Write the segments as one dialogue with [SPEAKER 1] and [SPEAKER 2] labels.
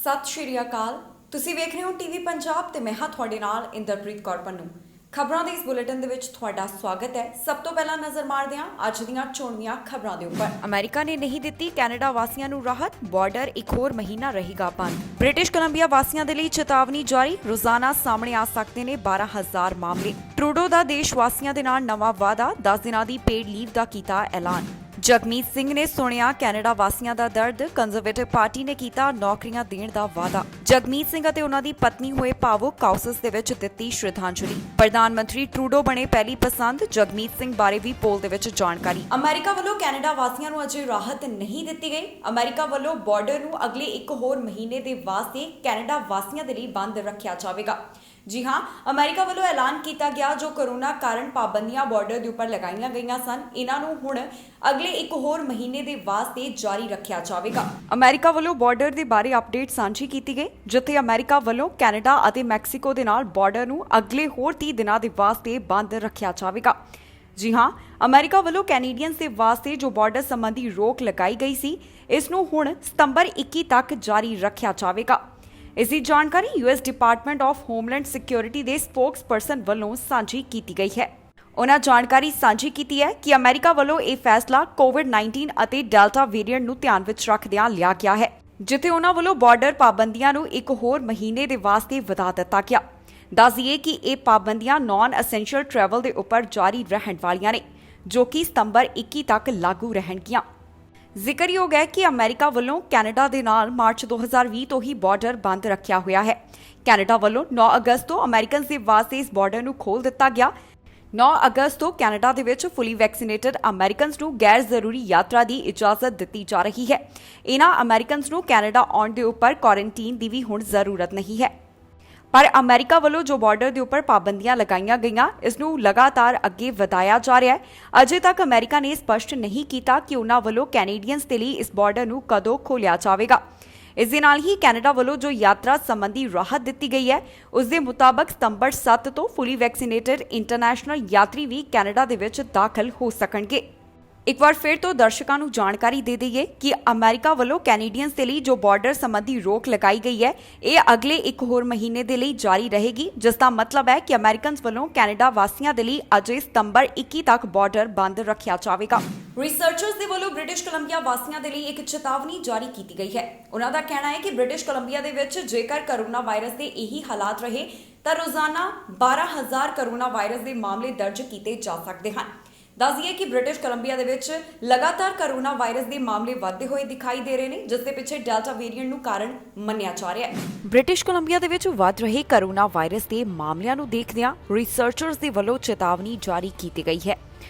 [SPEAKER 1] ਸਤਿ ਸ਼੍ਰੀ ਅਕਾਲ। ਤੁਸੀਂ ਵੇਖ ਰਹੇ ਹੋ ਟੀਵੀ ਪੰਜਾਬ ਤੇ ਮੈਂ ਹਾਂ ਤੁਹਾਡੇ ਨਾਲ ਇੰਦਰਪ੍ਰੀਤ ਕੌਰ ਪੰਨੂ। ਖਬਰਾਂ ਦੇ ਇਸ ਬੁਲੇਟਿਨ ਦੇ ਵਿੱਚ ਤੁਹਾਡਾ ਸਵਾਗਤ ਹੈ। ਸਭ ਤੋਂ ਪਹਿਲਾਂ ਨਜ਼ਰ ਮਾਰਦੇ ਹਾਂ ਅੱਜ ਦੀਆਂ ਚੋਣਵੀਆਂ ਖਬਰਾਂ ਦੇ ਉੱਪਰ। ਅਮਰੀਕਾ ਨੇ ਨਹੀਂ ਦਿੱਤੀ ਕੈਨੇਡਾ ਵਾਸੀਆਂ ਨੂੰ ਰਾਹਤ, ਬਾਰਡਰ ਇੱਕ ਹੋਰ ਮਹੀਨਾ ਰਹੇਗਾ ਬੰਦ। ਬ੍ਰਿਟਿਸ਼ ਕੋਲੰਬੀਆ ਵਾਸੀਆਂ ਦੇ ਲਈ ਚੇਤਾਵਨੀ ਜਾਰੀ, ਰੋਜ਼ਾਨਾ ਸਾਹਮਣੇ ਆ ਸਕਦੇ ਨੇ 12,000 ਮਾਮਲੇ। ਟਰੂਡੋ ਦਾ ਦੇਸ਼ ਵਾਸੀਆਂ ਦੇ ਨਾਲ ਨਵਾਂ ਵਾਅਦਾ, 10 ਦਿਨਾਂ ਦੀ ਪੇਡ ਲੀਵ ਦਾ ਕੀਤਾ ਐਲਾਨ। ਜਗਮੀਤ ਸਿੰਘ ਨੇ ਸੁਣਿਆ ਕੈਨੇਡਾ ਵਾਸੀਆਂ ਦਾ ਦਰਦ, ਕੰਜ਼ਰਵੇਟਿਵ ਪਾਰਟੀ ਨੇ ਕੀਤਾ ਨੌਕਰੀਆਂ ਦੇਣ ਦਾ ਵਾਅਦਾ। ਜਗਮੀਤ ਸਿੰਘ ਅਤੇ ਉਹਨਾਂ ਦੀ ਪਤਨੀ ਹੋਏ ਭਾਵੁਕ, ਕਾਊਸਸ ਦੇ ਵਿੱਚ ਦਿੱਤੀ ਸ਼ਰਧਾਂਜਲੀ। ਪ੍ਰਧਾਨ ਮੰਤਰੀ ਟਰੂਡੋ ਬਣੇ ਪਹਿਲੀ ਪਸੰਦ, ਜਗਮੀਤ ਸਿੰਘ ਬਾਰੇ ਵੀ ਪੋਲ ਦੇ ਵਿੱਚ ਜਾਣਕਾਰੀ। ਅਮਰੀਕਾ ਵੱਲੋਂ ਕੈਨੇਡਾ ਵਾਸੀਆਂ ਨੂੰ ਅਜੇ ਰਾਹਤ ਨਹੀਂ ਦਿੱਤੀ ਗਈ। ਅਮਰੀਕਾ ਵੱਲੋਂ ਬਾਰਡਰ ਨੂੰ ਅਗਲੇ ਇੱਕ ਹੋਰ ਮਹੀਨੇ ਦੇ ਵਾਸਤੇ ਕੈਨੇਡਾ ਵਾਸੀਆਂ ਦੇ ਲਈ ਬੰਦ ਰੱਖਿਆ ਜਾਵੇਗਾ। ਜੀ ਹਾਂ, ਅਮਰੀਕਾ ਵੱਲੋਂ ਐਲਾਨ ਕੀਤਾ ਗਿਆ ਜੋ ਕੋਰੋਨਾ ਕਾਰਨ ਪਾਬੰਦੀਆਂ ਬਾਰਡਰ ਦੇ ਉੱਪਰ ਲਗਾਈਆਂ ਗਈਆਂ ਸਨ, ਇਹਨਾਂ ਨੂੰ ਹੁਣ ਅਗਲੇ ਇੱਕ ਹੋਰ ਮਹੀਨੇ ਦੇ ਵਾਸਤੇ ਜਾਰੀ ਰੱਖਿਆ ਜਾਵੇਗਾ। ਅਮਰੀਕਾ ਵੱਲੋਂ ਬਾਰਡਰ ਦੇ ਬਾਰੇ ਅਪਡੇਟ ਸਾਂਝੀ ਕੀਤੀ ਗਈ, ਜਿੱਥੇ ਅਮਰੀਕਾ ਵੱਲੋਂ ਕੈਨੇਡਾ ਅਤੇ ਮੈਕਸੀਕੋ ਦੇ ਨਾਲ ਬਾਰਡਰ ਨੂੰ ਅਗਲੇ ਹੋਰ 30 ਦਿਨਾਂ ਦੇ ਵਾਸਤੇ ਬੰਦ ਰੱਖਿਆ ਜਾਵੇਗਾ। ਜੀ ਹਾਂ, ਅਮਰੀਕਾ ਵੱਲੋਂ ਕੈਨੇਡੀਅਨਸ ਦੇ ਵਾਸਤੇ ਜੋ ਬਾਰਡਰ ਸੰਬੰਧੀ ਰੋਕ ਲਗਾਈ ਗਈ ਸੀ, ਇਸ ਨੂੰ ਹੁਣ ਸਤੰਬਰ 21 ਤੱਕ ਜਾਰੀ ਰੱਖਿਆ ਜਾਵੇਗਾ। ਇਸ ਦੀ ਜਾਣਕਾਰੀ US department of homeland security ਦੇ ਸਪੋਕਸਪਰਸਨ ਵੱਲੋਂ ਸਾਂਝੀ ਕੀਤੀ ਗਈ ਹੈ। ਉਹਨਾਂ ਜਾਣਕਾਰੀ ਸਾਂਝੀ ਕੀਤੀ ਹੈ ਕਿ ਅਮਰੀਕਾ ਵੱਲੋਂ ਇਹ ਫੈਸਲਾ ਕੋਵਿਡ-19 ਅਤੇ ਡੈਲਟਾ ਵੇਰੀਐਂਟ ਨੂੰ ਧਿਆਨ ਵਿੱਚ ਰੱਖਦਿਆਂ ਲਿਆ ਗਿਆ ਹੈ, ਜਿੱਥੇ ਉਹਨਾਂ ਵੱਲੋਂ ਬਾਰਡਰ ਪਾਬੰਦੀਆਂ ਨੂੰ ਇੱਕ ਹੋਰ ਮਹੀਨੇ ਦੇ ਵਾਸਤੇ ਵਧਾ ਦਿੱਤਾ ਗਿਆ। ਦੱਸ ਦਈਏ ਕਿ ਇਹ ਪਾਬੰਦੀਆਂ ਨਾਨ ਐਸੈਂਸ਼ੀਅਲ ਟਰੈਵਲ ਦੇ ਉੱਪਰ ਜਾਰੀ ਰਹਿਣ ਵਾਲੀਆਂ ਨੇ, ਜੋ ਕਿ ਸਤੰਬਰ 21 ਤੱਕ ਲਾਗੂ ਰਹਿਣਗੀਆਂ। ਜ਼ਿਕਰਯੋਗ ਹੈ ਕਿ ਅਮਰੀਕਾ ਵੱਲੋਂ ਕੈਨੇਡਾ ਦੇ ਨਾਲ ਮਾਰਚ 2020 ਤੋਂ ਹੀ ਬਾਰਡਰ ਬੰਦ ਰੱਖਿਆ ਹੋਇਆ ਹੈ। ਕੈਨੇਡਾ ਵੱਲੋਂ 9 ਅਗਸਤ ਤੋਂ ਅਮਰੀਕਨਸ ਦੇ ਵਾਸਤੇ ਇਸ ਬਾਰਡਰ ਨੂੰ ਖੋਲ੍ਹ ਦਿੱਤਾ ਗਿਆ। 9 ਅਗਸਤ ਤੋਂ ਕੈਨੇਡਾ ਦੇ ਵਿੱਚ ਫੁੱਲੀ ਵੈਕਸੀਨੇਟਡ ਅਮਰੀਕਨਸ ਨੂੰ ਗੈਰ ਜ਼ਰੂਰੀ ਯਾਤਰਾ ਦੀ ਇਜਾਜ਼ਤ ਦਿੱਤੀ ਜਾ ਰਹੀ ਹੈ। ਇਹਨਾਂ ਅਮਰੀਕਨਸ ਨੂੰ ਕੈਨੇਡਾ ਆਉਣ ਦੇ ਉੱਪਰ ਕੁਆਰੰਟੀਨ ਦੀ ਵੀ ਹੁਣ ਜ਼ਰੂਰਤ ਨਹੀਂ ਹੈ। ਪਰ ਅਮਰੀਕਾ ਵੱਲੋਂ ਜੋ ਬਾਰਡਰ ਦੇ ਉੱਪਰ ਪਾਬੰਦੀਆਂ ਲਗਾਈਆਂ ਗਈਆਂ, ਇਸ ਨੂੰ ਲਗਾਤਾਰ ਅੱਗੇ ਵਧਾਇਆ ਜਾ ਰਿਹਾ ਹੈ। ਅਜੇ ਤੱਕ ਅਮਰੀਕਾ ਨੇ ਸਪਸ਼ਟ ਨਹੀਂ ਕੀਤਾ ਕਿ ਉਹਨਾਂ ਵੱਲੋਂ ਕੈਨੇਡੀਅਨਸ ਦੇ ਲਈ ਇਸ ਬਾਰਡਰ ਨੂੰ ਕਦੋਂ ਖੋਲ੍ਹਿਆ ਜਾਵੇਗਾ। ਇਸ ਦੇ ਨਾਲ ਹੀ ਕੈਨੇਡਾ ਵੱਲੋਂ ਜੋ ਯਾਤਰਾ ਸੰਬੰਧੀ ਰਾਹਤ ਦਿੱਤੀ ਗਈ ਹੈ, ਉਸ ਦੇ ਮੁਤਾਬਕ ਸਤੰਬਰ 7 ਤੋਂ ਫੁੱਲੀ ਵੈਕਸੀਨੇਟਡ ਇੰਟਰਨੈਸ਼ਨਲ ਯਾਤਰੀ ਵੀ ਕੈਨੇਡਾ ਦੇ ਵਿੱਚ ਦਾਖਲ ਹੋ ਸਕਣਗੇ। ਇੱਕ ਵਾਰ ਫਿਰ ਤੋਂ ਦਰਸ਼ਕਾਂ ਨੂੰ ਜਾਣਕਾਰੀ ਦੇ ਦਈਏ ਕਿ ਅਮਰੀਕਾ ਵੱਲੋਂ ਕੈਨੇਡੀਅਨਸ ਦੇ ਲਈ ਜੋ ਬਾਰਡਰ ਸੰਬੰਧੀ ਰੋਕ ਲਗਾਈ ਗਈ ਹੈ, ਇਹ ਅਗਲੇ ਇੱਕ ਹੋਰ ਮਹੀਨੇ ਦੇ ਲਈ ਜਾਰੀ ਰਹੇਗੀ, ਜਿਸ ਦਾ ਮਤਲਬ ਹੈ ਕਿ ਅਮਰੀਕਨਸ ਵੱਲੋਂ ਕੈਨੇਡਾ ਵਾਸੀਆਂ ਦੇ ਲਈ ਅਜੇ ਸਤੰਬਰ 21 ਤੱਕ ਬਾਰਡਰ ਬੰਦ ਰੱਖਿਆ ਜਾਵੇਗਾ। ਰਿਸਰਚਰਸ ਦੇ ਵੱਲੋਂ ਬ੍ਰਿਟਿਸ਼ ਕੋਲੰਬੀਆ ਵਾਸੀਆਂ ਦੇ ਲਈ ਇੱਕ ਚੇਤਾਵਨੀ ਜਾਰੀ ਕੀਤੀ ਗਈ ਹੈ। ਉਹਨਾਂ ਦਾ ਕਹਿਣਾ ਹੈ ਕਿ ਬ੍ਰਿਟਿਸ਼ ਕੋਲੰਬੀਆ ਦੇ ਵਿੱਚ ਜੇਕਰ ਕੋਰੋਨਾ ਵਾਇਰਸ ਦੇ ਇਹੀ ਹਾਲਾਤ ਰਹੇ ਤਾਂ ਰੋਜ਼ਾਨਾ 12,000 ਕੋਰੋਨਾ ਵਾਇਰਸ ਦੇ ਮਾਮਲੇ ਦਰਜ ਕੀਤੇ ਜਾ ਸਕਦੇ ਹਨ। ਦੱਸ ਦਈਏ ਕਿ ਬ੍ਰਿਟਿਸ਼ ਕੋਲੰਬੀਆ ਦੇ ਵਿੱਚ ਲਗਾਤਾਰ ਕੋਰੋਨਾ ਵਾਇਰਸ ਦੇ ਮਾਮਲੇ ਵਧਦੇ ਹੋਏ ਦਿਖਾਈ ਦੇ ਰਹੇ ਨੇ, ਜਿਸ ਦੇ ਪਿੱਛੇ ਡੈਲਟਾ ਵੇਰੀਐਂਟ ਨੂੰ ਕਾਰਨ ਮੰਨਿਆ ਜਾ ਰਿਹਾ ਹੈ। ਬ੍ਰਿਟਿਸ਼ ਕੋਲੰਬੀਆ ਦੇ ਵਿੱਚ ਵੱਧ ਰਹੇ ਕੋਰੋਨਾ ਵਾਇਰਸ ਦੇ ਮਾਮਲਿਆਂ ਨੂੰ ਦੇਖਦਿਆਂ ਰਿਸਰਚਰਸ ਦੇ ਵੱਲੋਂ ਚੇਤਾਵਨੀ ਜਾਰੀ ਕੀਤੀ ਗਈ ਹੈ।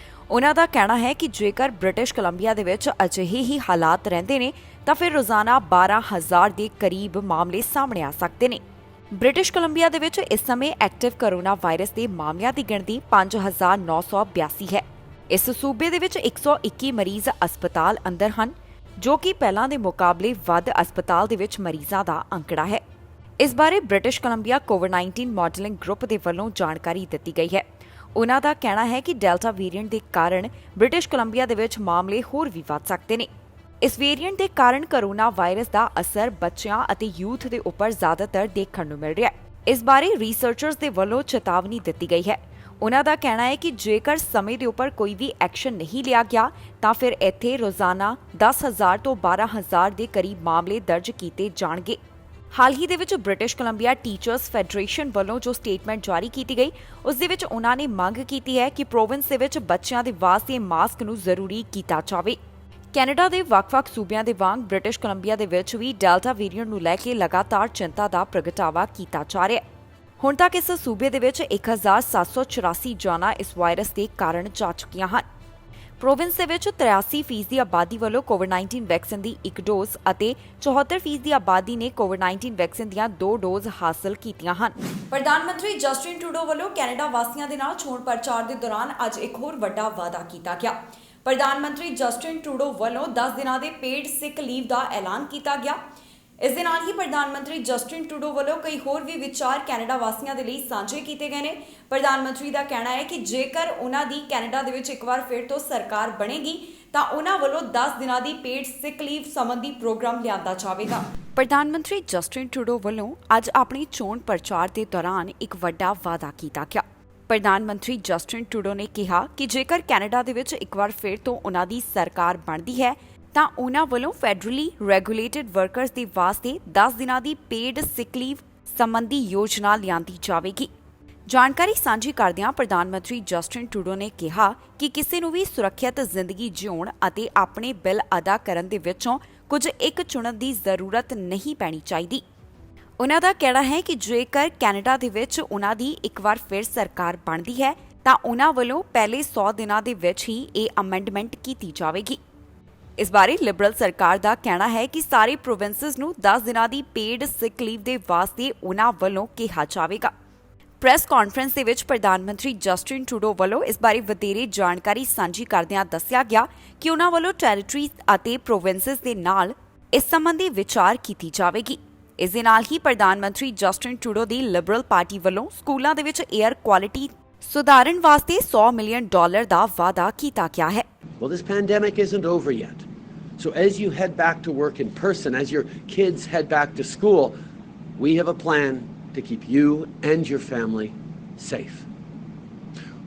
[SPEAKER 1] ਉਹਨਾਂ ਦਾ ਕਹਿਣਾ ਹੈ ਕਿ ਜੇਕਰ ਬ੍ਰਿਟਿਸ਼ ਕੋਲੰਬੀਆ ਦੇ ਵਿੱਚ ਅਜਿਹੇ ਹੀ ਹਾਲਾਤ ਰਹਿੰਦੇ ਨੇ ਤਾਂ ਫਿਰ ਰੋਜ਼ਾਨਾ 12,000 ਦੇ ਕਰੀਬ ਮਾਮਲੇ ਸਾਹਮਣੇ ਆ ਸਕਦੇ ਨੇ। ਬ੍ਰਿਟਿਸ਼ ਕੋਲੰਬੀਆ ਦੇ ਵਿੱਚ ਇਸ ਸਮੇਂ ਐਕਟਿਵ ਕੋਰੋਨਾ ਵਾਇਰਸ ਦੇ ਮਾਮਲਿਆਂ ਦੀ ਗਿਣਤੀ 5,982 ਹੈ। ਇਸ ਸੂਬੇ ਦੇ ਵਿੱਚ 121 ਮਰੀਜ਼ ਹਸਪਤਾਲ ਅੰਦਰ ਹਨ, ਜੋ ਕਿ ਪਹਿਲਾਂ ਦੇ ਮੁਕਾਬਲੇ ਵੱਧ ਹਸਪਤਾਲ ਦੇ ਵਿੱਚ ਮਰੀਜ਼ਾਂ ਦਾ ਅੰਕੜਾ ਹੈ। ਇਸ ਬਾਰੇ ਬ੍ਰਿਟਿਸ਼ ਕੋਲੰਬੀਆ ਕੋਵਿਡ-19 ਮਾਡਲਿੰਗ ਗਰੁੱਪ ਦੇ ਵੱਲੋਂ ਜਾਣਕਾਰੀ ਦਿੱਤੀ ਗਈ ਹੈ। ਉਹਨਾਂ ਦਾ ਕਹਿਣਾ ਹੈ ਕਿ ਡੈਲਟਾ ਵੇਰੀਐਂਟ ਦੇ ਕਾਰਨ ਬ੍ਰਿਟਿਸ਼ ਕੋਲੰਬੀਆ ਦੇ ਵਿੱਚ ਮਾਮਲੇ ਹੋਰ ਵੀ ਵੱਧ ਸਕਦੇ ਨੇ। ਇਸ ਵੇਰੀਐਂਟ ਦੇ ਕਾਰਨ ਕੋਰੋਨਾ ਵਾਇਰਸ ਦਾ ਅਸਰ ਬੱਚਿਆਂ ਅਤੇ ਯੂਥ ਦੇ ਉੱਪਰ ਜ਼ਿਆਦਾਤਰ ਦੇਖਣ ਨੂੰ ਮਿਲ ਰਿਹਾ ਹੈ। ਇਸ ਬਾਰੇ ਰਿਸਰਚਰਸ ਦੇ ਵੱਲੋਂ ਚੇਤਾਵਨੀ ਦਿੱਤੀ ਗਈ ਹੈ। ਉਹਨਾਂ ਦਾ ਕਹਿਣਾ ਹੈ ਕਿ ਜੇਕਰ ਸਮੇਂ ਦੇ ਉੱਪਰ ਕੋਈ ਵੀ ਐਕਸ਼ਨ ਨਹੀਂ ਲਿਆ ਗਿਆ ਤਾਂ ਫਿਰ ਇੱਥੇ ਰੋਜ਼ਾਨਾ 10,000 ਤੋਂ 12,000 ਦੇ ਕਰੀਬ ਮਾਮਲੇ ਦਰਜ ਕੀਤੇ ਜਾਣਗੇ। ਹਾਲ ਹੀ ਦੇ ਵਿੱਚ ਬ੍ਰਿਟਿਸ਼ ਕੋਲੰਬੀਆ ਟੀਚਰਸ ਫੈਡਰੇਸ਼ਨ ਵੱਲੋਂ ਜੋ ਸਟੇਟਮੈਂਟ ਜਾਰੀ ਕੀਤੀ ਗਈ, ਉਸ ਦੇ ਵਿੱਚ ਉਹਨਾਂ ਨੇ ਮੰਗ ਕੀਤੀ ਹੈ ਕਿ ਪ੍ਰੋਵਿੰਸ ਦੇ ਵਿੱਚ ਬੱਚਿਆਂ ਦੇ ਵਾਸਤੇ ਮਾਸਕ ਨੂੰ ਜ਼ਰੂਰੀ ਕੀਤਾ ਜਾਵੇ। ਕੈਨੇਡਾ ਦੇ ਵੱਖ-ਵੱਖ ਸੂਬਿਆਂ ਦੇ ਵਾਂਗ ਬ੍ਰਿਟਿਸ਼ ਕੋਲੰਬੀਆ ਦੇ ਵਿੱਚ ਵੀ ਡੈਲਟਾ ਵੇਰੀਐਂਟ ਨੂੰ ਲੈ ਕੇ ਲਗਾਤਾਰ ਚਿੰਤਾ ਦਾ ਪ੍ਰਗਟਾਵਾ ਕੀਤਾ ਜਾ ਰਿਹਾ ਹੈ। ਹੁਣ ਤੱਕ ਇਸ ਸੂਬੇ ਦੇ ਵਿੱਚ 1,784 ਜਾਨਾਂ ਇਸ ਵਾਇਰਸ ਦੇ ਕਾਰਨ ਜਾ ਚੁੱਕੀਆਂ ਹਨ। ਪ੍ਰੋਵਿੰਸ ਦੇ ਵਿੱਚ 83% ਦੀ ਆਬਾਦੀ ਵੱਲੋਂ ਕੋਵਿਡ-19 ਵੈਕਸੀਨ ਦੀ ਇੱਕ ਡੋਜ਼ ਅਤੇ 74% ਦੀ ਆਬਾਦੀ ਨੇ ਕੋਵਿਡ-19 ਵੈਕਸੀਨ ਦੀਆਂ 2 ਡੋਜ਼ ਹਾਸਲ ਕੀਤੀਆਂ ਹਨ। ਪ੍ਰਧਾਨ ਮੰਤਰੀ ਜਸਟਿਨ ਟਰੂਡੋ ਵੱਲੋਂ ਕੈਨੇਡਾ ਵਾਸੀਆਂ ਦੇ ਨਾਲ ਚੋਣ ਪ੍ਰਚਾਰ ਦੇ ਦੌਰਾਨ ਅੱਜ ਇੱਕ ਹੋਰ ਵੱਡਾ ਵਾਅਦਾ ਕੀਤਾ ਗਿਆ। ਪ੍ਰਧਾਨ ਮੰਤਰੀ ਜਸਟਿਨ ਟਰੂਡੋ ਵੱਲੋਂ 10 ਦਿਨਾਂ ਦੇ ਪੇਡ ਸਿਕ ਲੀਵ ਦਾ ਐਲਾਨ ਕੀਤਾ ਗਿਆ। ਇਸ ਦੇ ਨਾਲ ਹੀ ਪ੍ਰਧਾਨ ਮੰਤਰੀ ਜਸਟਿਨ ਟਰੂਡੋ ਵੱਲੋਂ ਕਈ ਹੋਰ ਵੀ ਵਿਚਾਰ ਕੈਨੇਡਾ ਵਾਸੀਆਂ ਦੇ ਲਈ ਸਾਂਝੇ ਕੀਤੇ ਗਏ ਨੇ। ਪ੍ਰਧਾਨ ਮੰਤਰੀ ਦਾ ਕਹਿਣਾ ਹੈ ਕਿ ਜੇਕਰ ਉਹਨਾਂ ਦੀ ਕੈਨੇਡਾ ਦੇ ਵਿੱਚ ਇੱਕ ਵਾਰ ਫਿਰ ਤੋਂ ਸਰਕਾਰ ਬਣੇਗੀ ਤਾਂ ਉਹਨਾਂ ਵੱਲੋਂ 10 ਦਿਨਾਂ ਦੀ ਪੇਡ ਸਿਕ ਲੀਵ ਸੰਬੰਧੀ ਪ੍ਰੋਗਰਾਮ ਲਿਆਂਦਾ ਜਾਵੇਗਾ। ਪ੍ਰਧਾਨ ਮੰਤਰੀ ਜਸਟਿਨ ਟਰੂਡੋ ਵੱਲੋਂ ਅੱਜ ਆਪਣੇ ਚੋਣ ਪ੍ਰਚਾਰ ਦੇ ਦੌਰਾਨ ਇੱਕ ਵੱਡਾ ਵਾਅਦਾ ਕੀਤਾ ਗਿਆ। ਪ੍ਰਧਾਨ ਮੰਤਰੀ ਜਸਟਿਨ ਟਰੂਡੋ ਨੇ ਕਿਹਾ ਕਿ ਜੇਕਰ ਕੈਨੇਡਾ ਦੇ ਵਿੱਚ ਇੱਕ ਵਾਰ ਫਿਰ ਤੋਂ ਉਹਨਾਂ ਦੀ ਸਰਕਾਰ ਬਣਦੀ ਹੈ ਤਾਂ ਉਹਨਾਂ ਵੱਲੋਂ ਫੈਡਰਲੀ ਰੈਗੂਲੇਟਡ ਵਰਕਰਸ ਦੇ ਵਾਸਤੇ 10 ਦਿਨਾਂ ਦੀ ਪੇਡ ਸਿਕ ਲੀਵ ਸੰਬੰਧੀ ਯੋਜਨਾ ਲਿਆਂਦੀ ਜਾਵੇਗੀ। ਜਾਣਕਾਰੀ ਸਾਂਝੀ ਕਰਦਿਆਂ ਪ੍ਰਧਾਨ ਮੰਤਰੀ ਜਸਟਿਨ ਟਰੂਡੋ ਨੇ ਕਿਹਾ ਕਿ ਕਿਸੇ ਨੂੰ ਵੀ ਸੁਰੱਖਿਅਤ ਜ਼ਿੰਦਗੀ ਜਿਉਣ ਅਤੇ ਆਪਣੇ ਬਿੱਲ ਅਦਾ ਕਰਨ ਦੇ ਵਿੱਚੋਂ ਕੁਝ ਇੱਕ ਚੁਣਨ ਦੀ ਜ਼ਰੂਰਤ ਨਹੀਂ ਪੈਣੀ ਚਾਹੀਦੀ। ਉਨ੍ਹਾਂ ਦਾ ਕਹਿਣਾ ਹੈ ਕਿ ਜੇਕਰ ਕੈਨੇਡਾ ਦੇ ਵਿੱਚ ਉਨ੍ਹਾਂ ਦੀ ਇੱਕ ਵਾਰ ਫਿਰ ਸਰਕਾਰ ਬਣਦੀ ਹੈ ਤਾਂ ਉਨ੍ਹਾਂ ਵੱਲੋਂ ਪਹਿਲੇ 100 ਦਿਨਾਂ ਦੇ ਵਿੱਚ ਹੀ ਇਹ ਅਮੈਂਡਮੈਂਟ ਕੀਤੀ ਜਾਵੇਗੀ। ਇਸ ਬਾਰੇ ਲਿਬਰਲ ਸਰਕਾਰ ਦਾ ਕਹਿਣਾ ਹੈ ਕਿ ਸਾਰੇ ਪ੍ਰੋਵਿੰਸਸ ਨੂੰ 10 ਦਿਨਾਂ ਦੀ ਪੇਡ ਸਿਕ ਲੀਵ ਦੇ ਵਾਸਤੇ ਉਨ੍ਹਾਂ ਵੱਲੋਂ ਕਿਹਾ ਜਾਵੇਗਾ। ਪ੍ਰੈਸ ਕਾਨਫਰੰਸ ਦੇ ਵਿੱਚ ਪ੍ਰਧਾਨ ਮੰਤਰੀ ਜਸਟਿਨ ਟਰੂਡੋ ਵੱਲੋਂ ਇਸ ਬਾਰੇ ਵਧੇਰੇ ਜਾਣਕਾਰੀ ਸਾਂਝੀ ਕਰਦਿਆਂ ਦੱਸਿਆ ਗਿਆ ਕਿ ਉਨ੍ਹਾਂ ਵੱਲੋਂ ਟੈਰੀਟਰੀਜ਼ ਅਤੇ ਪ੍ਰੋਵਿੰਸਸ ਦੇ ਨਾਲ ਇਸ ਸੰਬੰਧੀ ਵਿਚਾਰ ਕੀਤੀ ਜਾਵੇਗੀ। ਇਸ ਦੇ ਨਾਲ ਹੀ ਪ੍ਰਧਾਨ ਮੰਤਰੀ ਜਸਟਿਨ ਟਰੂਡੋ ਦੀ ਲਿਬਰਲ ਪਾਰਟੀ ਵੱਲੋਂ ਸਕੂਲਾਂ ਦੇ ਵਿੱਚ ਏਅਰ ਕੁਆਲਿਟੀ ਸੁਧਾਰਨ ਵਾਸਤੇ $100 ਮਿਲੀਅਨ ਦਾ ਵਾਅਦਾ ਕੀਤਾ ਗਿਆ ਹੈ।
[SPEAKER 2] Well, this pandemic isn't over yet. So as you head back to work in person, as your kids head back to school, we have a plan to keep you and your family safe.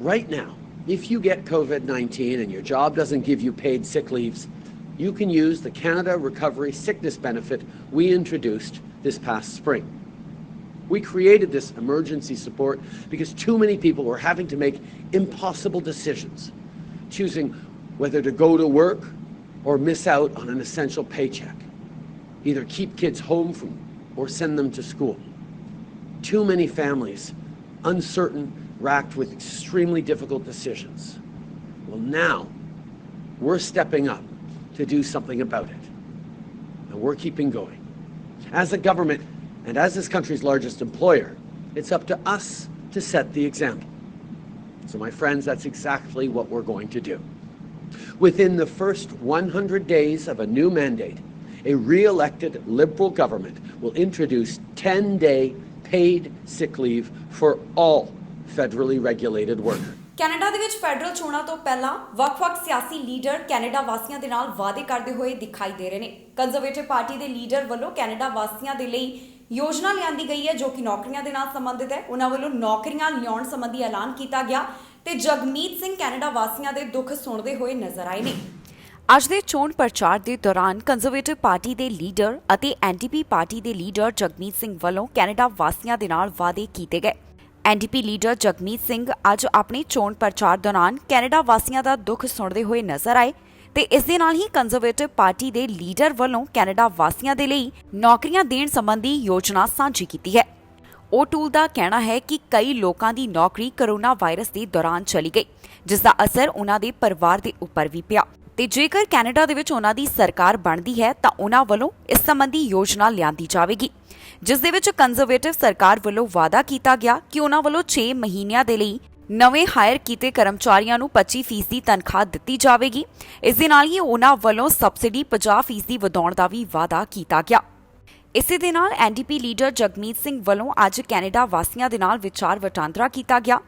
[SPEAKER 2] Right now, if you get COVID-19 and your job doesn't give you paid sick leaves, you can use the Canada Recovery Sickness Benefit we introduced this past spring. We created this emergency support because too many people were having to make impossible decisions, choosing whether to go to work or miss out on an essential paycheck, either keep kids home or send them to school. Too many families, uncertain, racked with extremely difficult decisions. Well, now we're stepping up to do something about it. And we're keeping going. As a government and as this country's largest employer, it's up to us to set the example. So my friends, that's exactly what we're going to do. Within the first 100 days of a new mandate, a re-elected Liberal government will introduce 10-day paid sick leave for all federally regulated workers.
[SPEAKER 1] Canada ਦੇ ਵਿੱਚ federal ਚੋਣਾਂ ਤੋਂ ਪਹਿਲਾਂ ਵੱਖ-ਵੱਖ ਸਿਆਸੀ leader Canada ਵਾਸੀਆਂ ਦੇ ਨਾਲ ਵਾਅਦੇ ਕਰਦੇ ਹੋਏ ਦਿਖਾਈ ਦੇ ਰਹੇ ਨੇ। ਕੰਜ਼ਰਵੇਟਿਵ ਪਾਰਟੀ ਦੇ ਲੀਡਰ ਵੱਲੋਂ ਕੈਨੇਡਾ ਵਾਸੀਆਂ ਦੇ ਲਈ ਯੋਜਨਾ ਲਿਆਂਦੀ ਗਈ ਹੈ ਜੋ ਕਿ ਨੌਕਰੀਆਂ ਦੇ ਨਾਲ ਸੰਬੰਧਿਤ ਹੈ। ਉਹਨਾਂ ਵੱਲੋਂ ਨੌਕਰੀਆਂ ਲਿਆਉਣ ਸੰਬੰਧੀ ਐਲਾਨ ਕੀਤਾ ਗਿਆ ਤੇ ਜਗਮੀਤ ਸਿੰਘ ਕੈਨੇਡਾ ਵਾਸੀਆਂ ਦੇ ਦੁੱਖ ਸੁਣਦੇ ਹੋਏ ਨਜ਼ਰ ਆਏ ਨੇ। ਅੱਜ ਦੇ ਚੋਣ ਪ੍ਰਚਾਰ ਦੇ ਦੌਰਾਨ ਕੰਜ਼ਰਵੇਟਿਵ ਪਾਰਟੀ ਦੇ ਲੀਡਰ ਅਤੇ ਐਨਡੀਪੀ ਪਾਰਟੀ ਦੇ ਲੀਡਰ ਜਗਮੀਤ ਸਿੰਘ ਵੱਲੋਂ ਕੈਨੇਡਾ ਵਾਸੀਆਂ ਦੇ ਨਾਲ ਵਾਅਦੇ ਕੀਤੇ ਗਏ। ਐਨਡੀਪੀ ਲੀਡਰ ਜਗਮੀਤ ਸਿੰਘ ਅੱਜ ਆਪਣੇ ਚੋਣ ਪ੍ਰਚਾਰ ਦੌਰਾਨ ਕੈਨੇਡਾ ਵਾਸੀਆਂ ਦਾ ਦੁੱਖ ਸੁਣਦੇ ਹੋਏ ਨਜ਼ਰ ਆਏ ਤੇ ਇਸ ਦੇ ਨਾਲ ਹੀ ਕੰਜ਼ਰਵੇਟਿਵ ਪਾਰਟੀ ਦੇ ਲੀਡਰ ਵੱਲੋਂ ਕੈਨੇਡਾ ਵਾਸੀਆਂ ਦੇ ਲਈ ਨੌਕਰੀਆਂ ਦੇਣ ਸੰਬੰਧੀ ਯੋਜਨਾ ਸਾਂਝੀ ਕੀਤੀ ਹੈ। ਉਹ ਟੂਲ ਦਾ ਕਹਿਣਾ ਹੈ ਕਿ ਕਈ ਲੋਕਾਂ ਦੀ ਨੌਕਰੀ ਕੋਰੋਨਾ ਵਾਇਰਸ ਦੇ ਦੌਰਾਨ ਚਲੀ ਗਈ ਜਿਸ ਦਾ ਅਸਰ ਉਹਨਾਂ ਦੇ ਪਰਿਵਾਰ ਦੇ ਉੱਪਰ ਵੀ ਪਿਆ ਤੇ ਜੇਕਰ ਕੈਨੇਡਾ ਦੇ ਵਿੱਚ ਉਹਨਾਂ ਦੀ ਸਰਕਾਰ ਬਣਦੀ ਹੈ ਤਾਂ ਉਹਨਾਂ ਵੱਲੋਂ ਇਸ ਸੰਬੰਧੀ ਯੋਜਨਾ ਲਿਆਂਦੀ ਜਾਵੇਗੀ ਜਿਸ ਦੇ ਵਿੱਚ ਕੰਜ਼ਰਵੇਟਿਵ ਸਰਕਾਰ ਵੱਲੋਂ ਵਾਅਦਾ ਕੀਤਾ ਗਿਆ ਕਿ ਉਹਨਾਂ ਵੱਲੋਂ 6 ਮਹੀਨਿਆਂ ਦੇ ਲਈ ਨਵੇਂ ਹਾਇਰ ਕੀਤੇ ਕਰਮਚਾਰੀਆਂ ਨੂੰ 25% ਤਨਖਾਹ ਦਿੱਤੀ ਜਾਵੇਗੀ। ਇਸ ਦੇ ਨਾਲ ਹੀ ਉਹਨਾਂ ਵੱਲੋਂ ਸਬਸਿਡੀ 50% ਵਧਾਉਣ ਦਾ ਵੀ ਵਾਅਦਾ ਕੀਤਾ ਗਿਆ। ਇਸੇ ਦੇ ਨਾਲ ਐਨਡੀਪੀ ਲੀਡਰ ਜਗਮੀਤ ਸਿੰਘ ਵੱਲੋਂ ਅੱਜ ਕੈਨੇਡਾ ਵਾਸੀਆਂ ਦੇ ਨਾਲ ਵਿਚਾਰ ਵਟਾਂਦਰਾ ਕੀਤਾ ਗਿਆ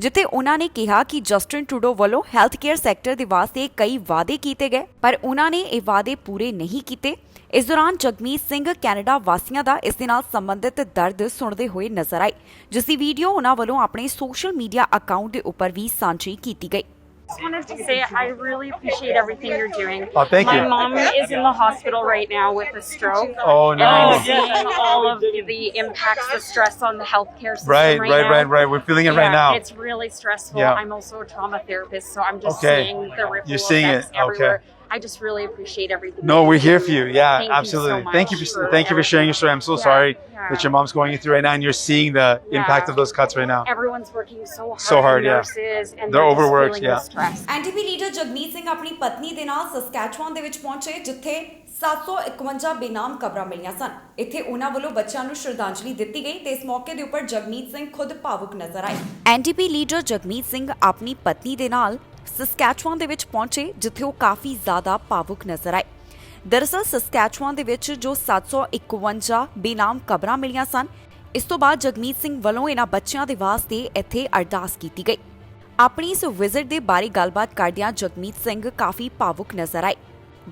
[SPEAKER 1] ਜਿੱਥੇ ਉਹਨਾਂ ਨੇ ਕਿਹਾ ਕਿ ਜਸਟਿਨ ਟਰੂਡੋ ਵੱਲੋਂ ਹੈਲਥ ਕੇਅਰ ਸੈਕਟਰ ਦੇ ਵਾਸਤੇ ਕਈ ਵਾਅਦੇ ਕੀਤੇ ਗਏ ਪਰ ਉਹਨਾਂ ਨੇ ਇਹ ਵਾਅਦੇ ਪੂਰੇ ਨਹੀਂ ਕੀਤੇ। ਇਸ ਦੌਰਾਨ ਜਗਮੀਤ ਸਿੰਘ ਕੈਨੇਡਾ ਵਾਸੀਆਂ ਦਾ ਇਸ ਦੇ ਨਾਲ ਸੰਬੰਧਿਤ ਦਰਦ ਸੁਣਦੇ ਹੋਏ ਨਜ਼ਰ ਆਏ ਜਿਸ ਦੀ ਵੀਡੀਓ ਉਹਨਾਂ ਵੱਲੋਂ ਆਪਣੇ ਸੋਸ਼ਲ ਮੀਡੀਆ ਅਕਾਊਂਟ ਦੇ ਉੱਪਰ ਵੀ ਸਾਂਝੀ ਕੀਤੀ ਗਈ।
[SPEAKER 3] I just wanted to say I really appreciate everything you're doing.
[SPEAKER 4] Oh, thank you.
[SPEAKER 3] My mom is in the hospital right now with a stroke.
[SPEAKER 4] Oh, no.
[SPEAKER 3] And I'm seeing all of the impacts, the stress on the healthcare system right now.
[SPEAKER 4] Right. We're feeling it right now.
[SPEAKER 3] It's really stressful.
[SPEAKER 4] Yeah.
[SPEAKER 3] I'm also a trauma therapist, so I'm just
[SPEAKER 4] Okay.
[SPEAKER 3] seeing the ripple
[SPEAKER 4] You're seeing
[SPEAKER 3] effects
[SPEAKER 4] it.
[SPEAKER 3] everywhere.
[SPEAKER 4] Okay.
[SPEAKER 3] I just really appreciate everything.
[SPEAKER 4] No, we're here for you. Yeah,
[SPEAKER 3] Thank
[SPEAKER 4] absolutely.
[SPEAKER 3] You so
[SPEAKER 4] thank you
[SPEAKER 3] much
[SPEAKER 4] for sharing your story. I'm so sorry that your mom's going through right now, and you're seeing the impact of those cuts right now.
[SPEAKER 3] Everyone's working so hard.
[SPEAKER 4] So hard, yeah.
[SPEAKER 3] Nurses, and
[SPEAKER 4] They're
[SPEAKER 3] just
[SPEAKER 4] overworked,
[SPEAKER 3] feeling the
[SPEAKER 4] yeah.
[SPEAKER 3] stress.
[SPEAKER 1] NDP leader Jagmeet Singh ਆਪਣੀ ਪਤਨੀ ਦੇ ਨਾਲ ਸਸਕੈਚੁਆਨ ਦੇ ਵਿੱਚ ਪਹੁੰਚੇ ਜਿੱਥੇ 751 ਬੇਨਾਮ ਕਬਰਾਂ ਮਿਲੀਆਂ ਸਨ। ਇੱਥੇ ਉਹਨਾਂ ਵੱਲੋਂ ਬੱਚਿਆਂ ਨੂੰ ਸ਼ਰਧਾਂਜਲੀ ਦਿੱਤੀ ਗਈ ਤੇ ਇਸ ਮੌਕੇ ਦੇ ਉੱਪਰ ਜਗਮੀਤ ਸਿੰਘ ਖੁਦ ਭਾਵੁਕ ਨਜ਼ਰ ਆਏ। ਐਨਡੀਪੀ ਲੀਡਰ ਜਗਮੀਤ ਸਿੰਘ ਆਪਣੀ ਪਤਨੀ ਦੇ ਨਾਲ ਸਸਕੈਚੁਆਨ ਦੇ ਵਿੱਚ ਪਹੁੰਚੇ ਜਿੱਥੇ ਉਹ ਕਾਫੀ ਜ਼ਿਆਦਾ ਭਾਵੁਕ ਨਜ਼ਰ ਆਏ। ਦਰਅਸਲ ਸਸਕੈਚੁਆਨ ਦੇ ਵਿੱਚ ਜੋ 751 ਬੇਨਾਮ ਕਬਰਾਂ ਮਿਲੀਆਂ ਸਨ ਇਸ ਤੋਂ ਬਾਅਦ ਜਗਮੀਤ ਸਿੰਘ ਵੱਲੋਂ ਇਹਨਾਂ ਬੱਚਿਆਂ ਦੇ ਵਾਸਤੇ ਇੱਥੇ ਅਰਦਾਸ ਕੀਤੀ ਗਈ। ਆਪਣੀ ਇਸ ਵਿਜ਼ਿਟ ਦੇ ਬਾਰੇ ਗੱਲਬਾਤ ਕਰਦਿਆਂ ਜਗਮੀਤ ਸਿੰਘ ਕਾਫੀ ਭਾਵੁਕ ਨਜ਼ਰ ਆਏ।